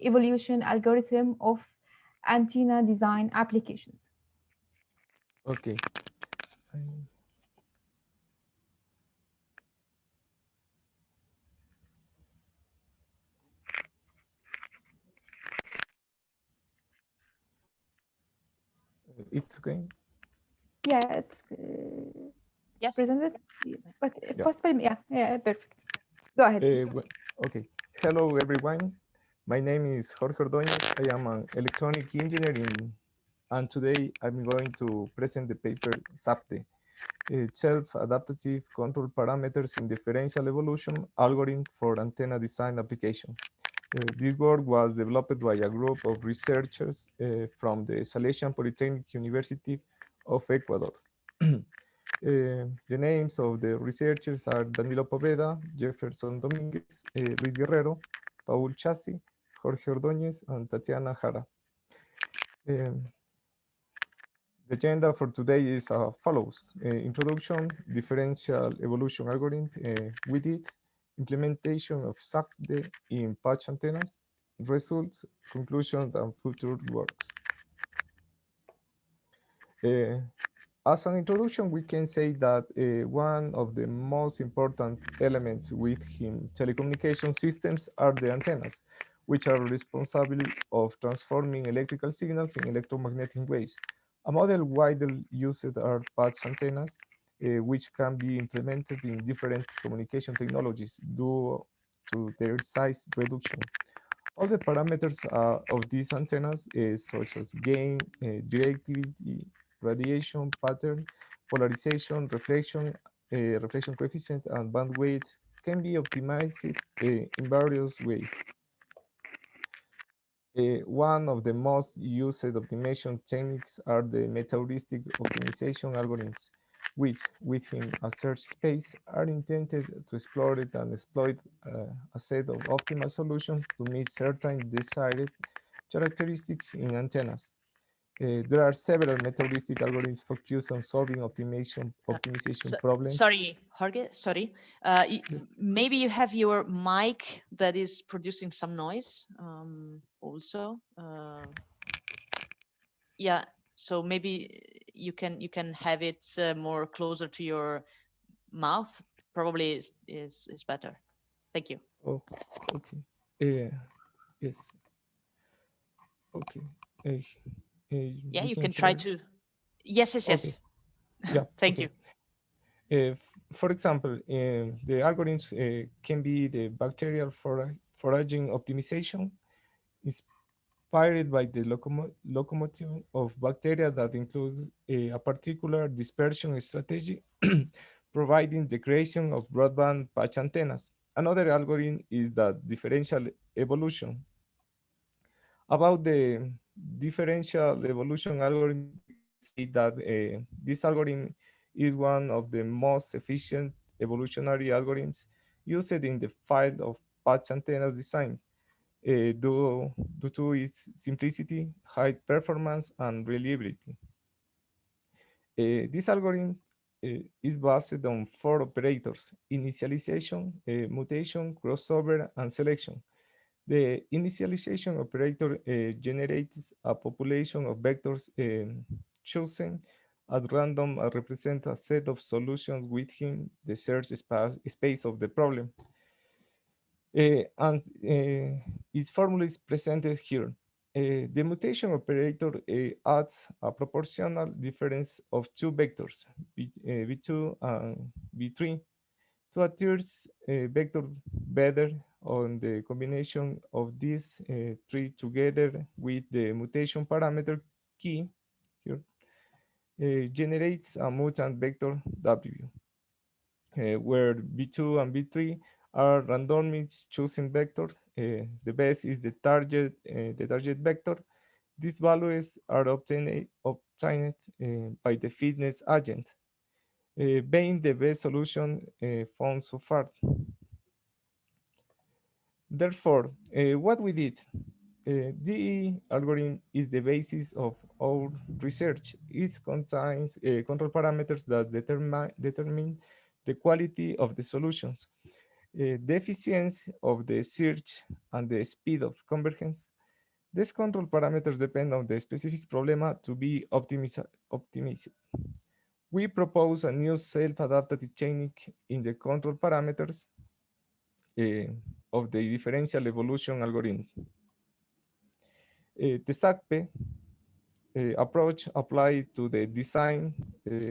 S1: Evolution Algorithm of Antenna Design Applications.
S8: Okay. okay?
S1: Yeah, it's
S2: Yes.
S1: presented, but
S8: Yeah.
S1: possible. Yeah, perfect. Go ahead.
S8: Okay. Hello, everyone. My name is Jorge Ordóñez. I am an electronic engineer and today I'm going to present the paper SAPTE, Self-Adaptive Control Parameters in Differential Evolution Algorithm for Antenna Design Application. This work was developed by a group of researchers from the Salesian Polytechnic University of Ecuador. The names of the researchers are Danilo Poveda, Jefferson Dominguez, Luis Guerrero, Paul Chassi, Jorge Ordóñez, and Tatiana Jara. Um, the agenda for today is as follows. Introduction, differential evolution algorithm with it, implementation of SACD in patch antennas, results, conclusions, and future works. As an introduction, we can say that one of the most important elements within telecommunication systems are the antennas, which are responsible of transforming electrical signals in electromagnetic waves. A model widely used are patch antennas, which can be implemented in different communication technologies due to their size reduction. All the parameters of these antennas, such as gain, directivity, radiation pattern, polarization, reflection coefficient, and bandwidth, can be optimized in various ways. One of the most used optimization techniques are the metabolistic optimization algorithms, which within a search space are intended to explore it and exploit a set of optimal solutions to meet certain desired characteristics in antennas. There are several metabolistic algorithms focused on solving optimization problems.
S2: Sorry, Jorge, sorry.
S8: Yes.
S2: Maybe you have your mic that is producing some noise also. Yeah, so maybe you can have it more closer to your mouth. Probably is better. Thank you.
S8: Oh, okay. Yes. Okay. Uh,
S2: Yeah,
S8: you
S2: you
S8: can
S2: can try
S8: hear.
S2: to. Yes, yes,
S8: Okay.
S2: yes.
S8: Yeah.
S2: Thank
S8: Okay.
S2: you.
S8: For example, the algorithms can be the bacterial foraging optimization, inspired by the locomotion of bacteria that includes a particular dispersion strategy, providing the creation of broadband patch antennas. Another algorithm is the differential evolution. About the differential evolution algorithm, we can say that this algorithm is one of the most efficient evolutionary algorithms used in the field of patch antennas design due to its simplicity, high performance, and reliability. This algorithm is based on four operators: initialization, mutation, crossover, and selection. The initialization operator generates a population of vectors chosen at random represent a set of solutions within the search space of the problem. And its formula is presented here. The mutation operator adds a proportional difference of two vectors, V2 and V3, to a third vector better on the combination of these three together with the mutation parameter key here generates a mutant vector W, where V2 and V3 are randomly chosen vectors. The best is the target vector. These values are obtained by the fitness agent, being the best solution found so far. Therefore, what we did, the algorithm is the basis of our research. It contains control parameters that determine the quality of the solutions, the efficiency of the search, and the speed of convergence. These control parameters depend on the specific problem to be optimized. We propose a new self-adaptive technique in the control parameters of the differential evolution algorithm. The SACP approach applied to the design of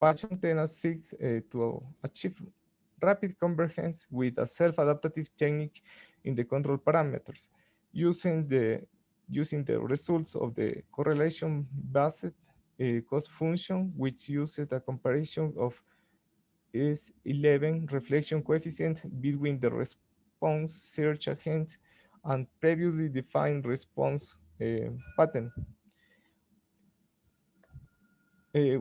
S8: patch antennas seeks to achieve rapid convergence with a self-adaptive technique in the control parameters, using the results of the correlation-based cost function, which uses a comparison of S11 reflection coefficient between the response search agent and previously defined response pattern.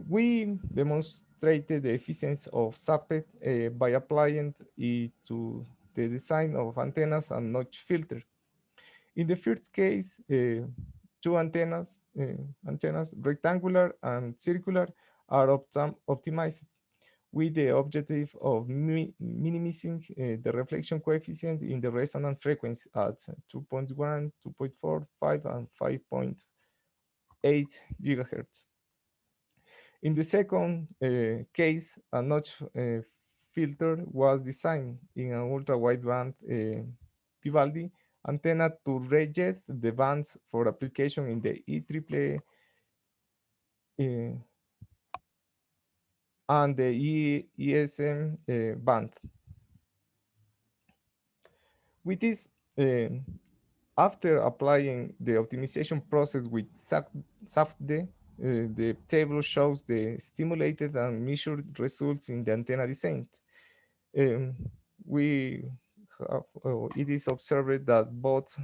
S8: We demonstrated the efficiency of SAPET by applying it to the design of antennas and notch filter. In the first case, two antennas, rectangular and circular, are optimized with the objective of minimizing the reflection coefficient in the resonant frequency at 2.1, 2.4, 5, and 5.8 gigahertz. In the second case, a notch filter was designed in an ultra-wideband Vivaldi antenna to reject the bands for application in the EAAA and the ESM band. With this, after applying the optimization process with SAFD, the table shows the stimulated and measured results in the antenna design. Um, we have, it is observed that both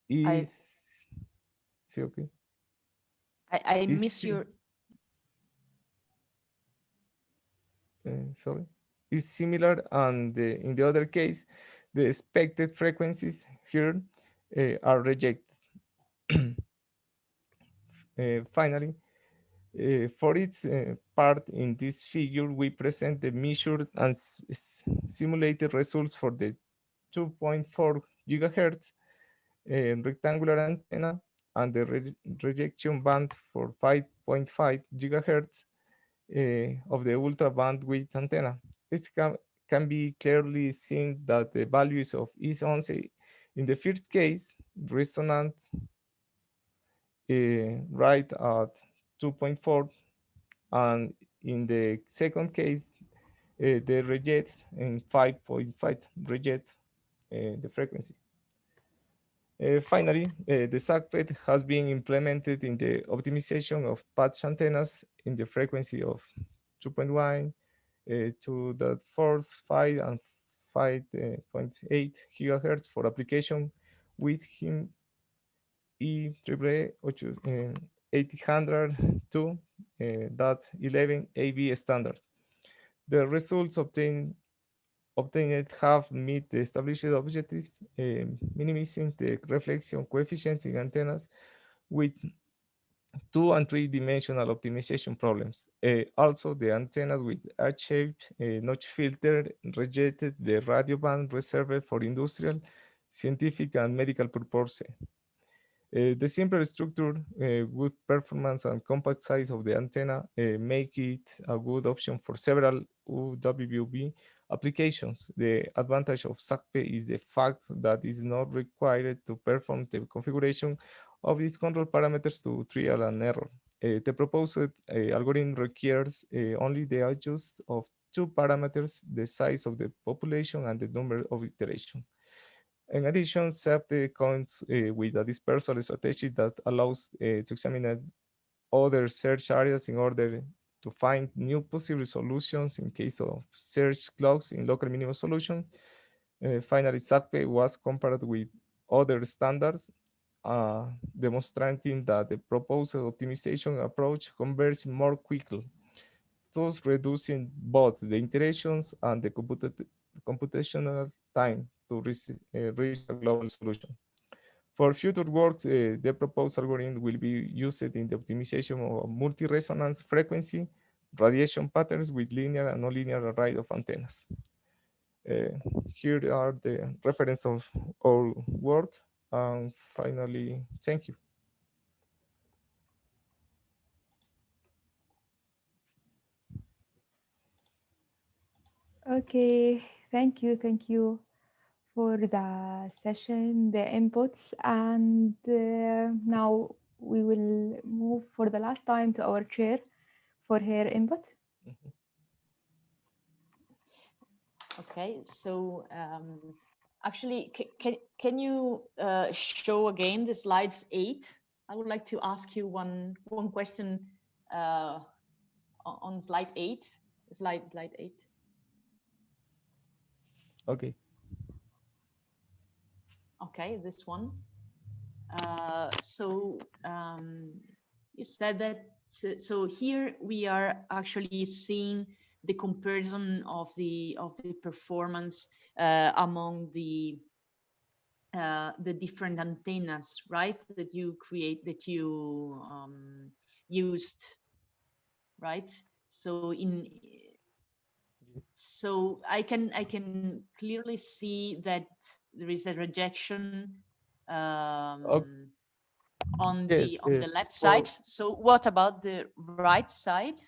S8: is okay.
S2: I miss your.
S8: Sorry, is similar, and in the other case, the expected frequencies here are rejected. Finally, for its part in this figure, we present the measured and simulated results for the 2.4 gigahertz rectangular antenna and the rejection band for 5.5 gigahertz of the ultra bandwidth antenna. It can be clearly seen that the values of is11 in the first case resonant right at 2.4, and in the second case they reject in 5.5 reject the frequency. Finally, the SACPET has been implemented in the optimization of patch antennas in the frequency of 2.1, 2.4, 5, and 5.8 gigahertz for application with him IEEE 802.11 AB standard. The results obtained have met the established objectives, minimizing the reflection coefficient in antennas with 2- and 3-dimensional optimization problems. Also, the antennas with H-shaped notch filter rejected the radio band reserved for industrial, scientific, and medical purposes. The simple structure, good performance, and compact size of the antenna make it a good option for several UWB applications. The advantage of SACPE is the fact that it is not required to perform the configuration of these control parameters to trial and error. The proposed algorithm requires only the adjust of two parameters, the size of the population and the number of iterations. In addition, SAFT comes with a dispersal strategy that allows to examine other search areas in order to find new possible solutions in case of search clogs in local minimum solution. Finally, SACPE was compared with other standards, demonstrating that the proposed optimization approach converges more quickly, thus reducing both the iterations and the computational time to reach a global solution. For future work, the proposed algorithm will be used in the optimization of multi-resonance frequency, radiation patterns with linear and nonlinear array of antennas. Here are the reference of our work. And finally, thank you.
S1: Okay, Thank you for the session, the inputs, and now we will move for the last time to our chair for her input.
S2: Okay, so actually, can you show again the slides 8? I would like to ask you one question on slide 8. Slide 8.
S8: Okay.
S2: Okay, this one. So you said that. So here we are actually seeing the comparison of the performance among the different antennas, right? That you used, right? So so I can clearly see that there is a rejection on
S8: Yes,
S2: the left side. So what about the right side?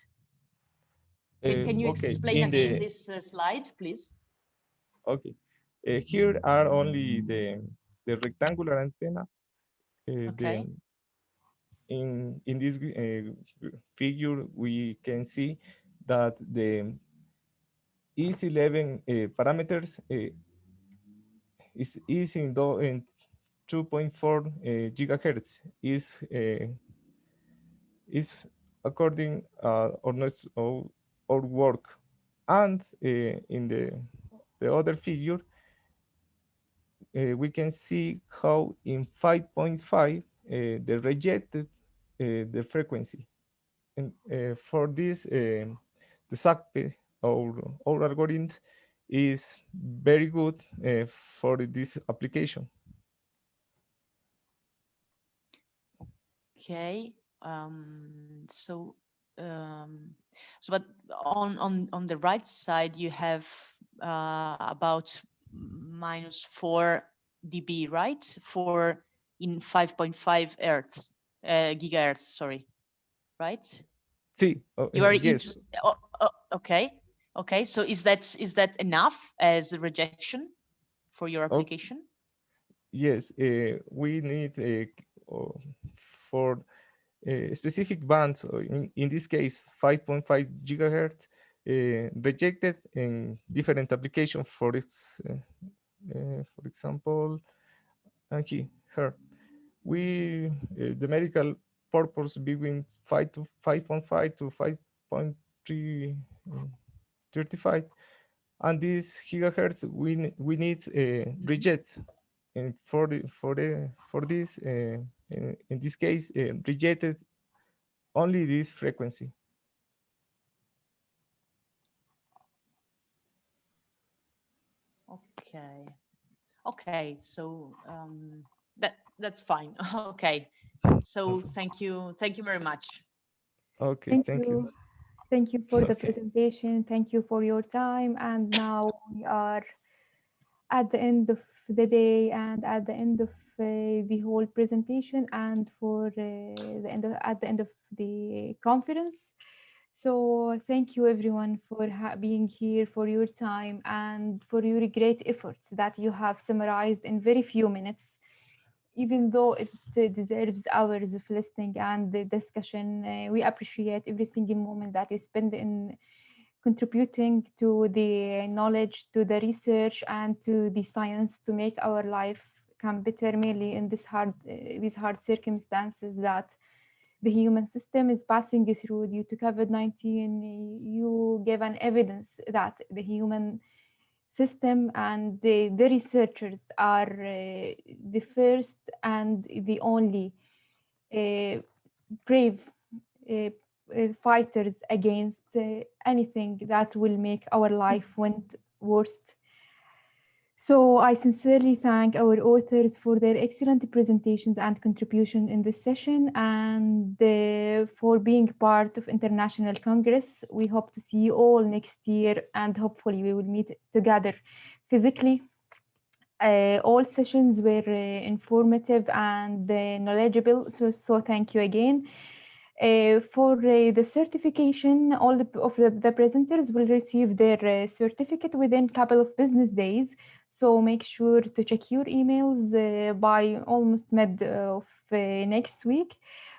S2: Can you
S8: okay,
S2: explain
S8: in
S2: again
S8: the
S2: this slide, please?
S8: okay, here are only the rectangular antenna.
S2: Okay.
S8: In this figure, we can see that the is11 parameters is in 2.4 gigahertz is according our work, and in the other figure we can see how in 5.5 they rejected the frequency, and for this the SACP, our algorithm, is very good for this application.
S2: Okay. So but on the right side you have about -4 dB, right? For in 5.5 hertz, gigahertz, sorry, right?
S8: See,
S2: You are
S8: yes.
S2: okay. Okay, so is that enough as a rejection for your application?
S8: Yes, we need for specific bands, in this case 5.5 gigahertz, rejected in different applications. For example, here we the medical purpose between 5.5 to 5.335, and this gigahertz we need reject, and for this in this case rejected only this frequency.
S2: Okay. Okay, so that's fine. Okay, so thank you very much.
S8: Okay, thank you.
S1: Thank you for the
S8: Okay.
S1: presentation. Thank you for your time. And now we are at the end of the day and at the end of the whole presentation, and for at the end of the conference. So thank you everyone for being here, for your time, and for your great efforts that you have summarized in very few minutes. Even though it deserves hours of listening and the discussion, we appreciate every single moment that is spent in contributing to the knowledge, to the research, and to the science to make our life come better, mainly in these hard circumstances that the human system is passing through due to COVID-19. You gave an evidence that the human system and the researchers are the first and the only brave fighters against anything that will make our life went worse. So I sincerely thank our authors for their excellent presentations and contribution in this session, and for being part of International Congress. We hope to see you all next year, and hopefully we will meet together physically. All sessions were informative and knowledgeable, so thank you again. For the certification, all the presenters will receive their certificate within a couple of business days. So make sure to check your emails by almost mid of next week.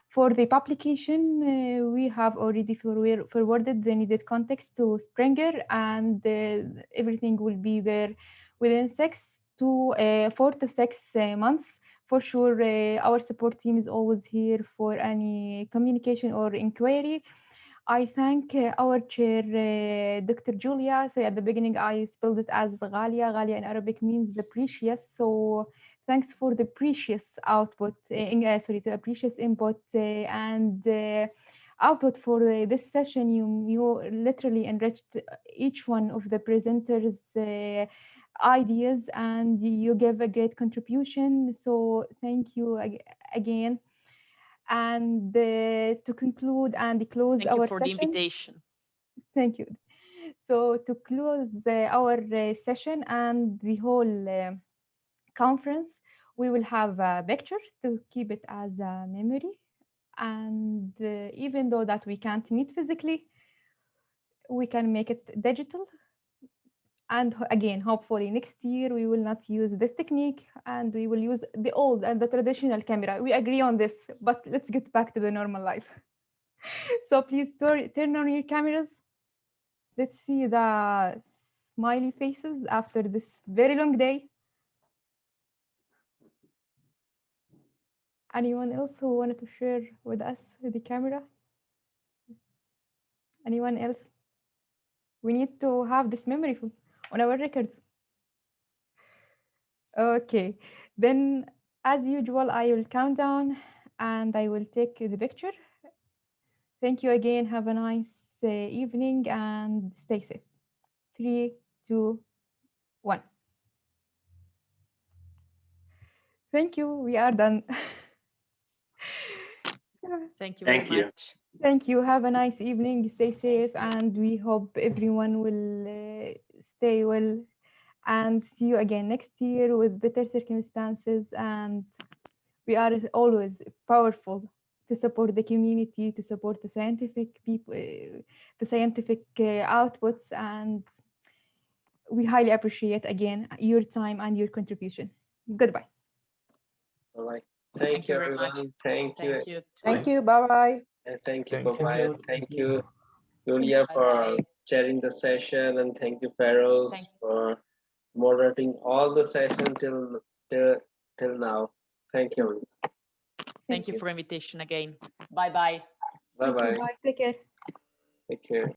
S1: For the publication, we have already forwarded the needed context to Springer, and everything will be there within 4 to 6 months. For sure, our support team is always here for any communication or inquiry. I thank our chair, Dr. Julia. So at the beginning, I spelled it as Ghalia. Ghalia in Arabic means the precious. So thanks for the precious output, the precious input and output for this session. You literally enriched each one of the presenters' ideas, and you gave a great contribution. So thank you again. And to conclude and close
S2: Thank
S1: our
S2: you for the
S1: session.
S2: invitation.
S1: Thank you. So to close our session and the whole conference, we will have a picture to keep it as a memory. And even though that we can't meet physically, we can make it digital. And again, hopefully next year we will not use this technique and we will use the old and the traditional camera. We agree on this, but let's get back to the normal life. So please turn on your cameras. Let's see the smiley faces after this very long day. Anyone else who wanted to share with us the camera? Anyone else? We need to have this memory on our records. Okay, then as usual, I will count down and I will take the picture. Thank you again. Have a nice evening and stay safe. 3, 2, 1. Thank you. We are done.
S2: Thank you
S7: Thank
S2: very
S7: you.
S2: much.
S1: Thank you. Have a nice evening. Stay safe, and we hope everyone will stay well. And see you again next year with better circumstances. And we are always powerful to support the community, to support the scientific people, the scientific outputs. And we highly appreciate again your time and your contribution. Goodbye.
S9: All right.
S2: Thank you very
S9: everyone.
S2: much.
S9: Thank you.
S2: Thank you.
S5: Thank you. Bye-bye.
S9: Thank you,
S8: Thank
S9: bye-bye.
S8: you.
S9: Thank you, Julia, for
S2: Bye-bye.
S9: chairing the session, and thank you, Feroz,
S2: Thank you.
S9: for moderating all the session till now. Thank you.
S2: Thank you for invitation again. Bye-bye.
S9: Bye-bye.
S1: Bye. Take care.
S9: Take care.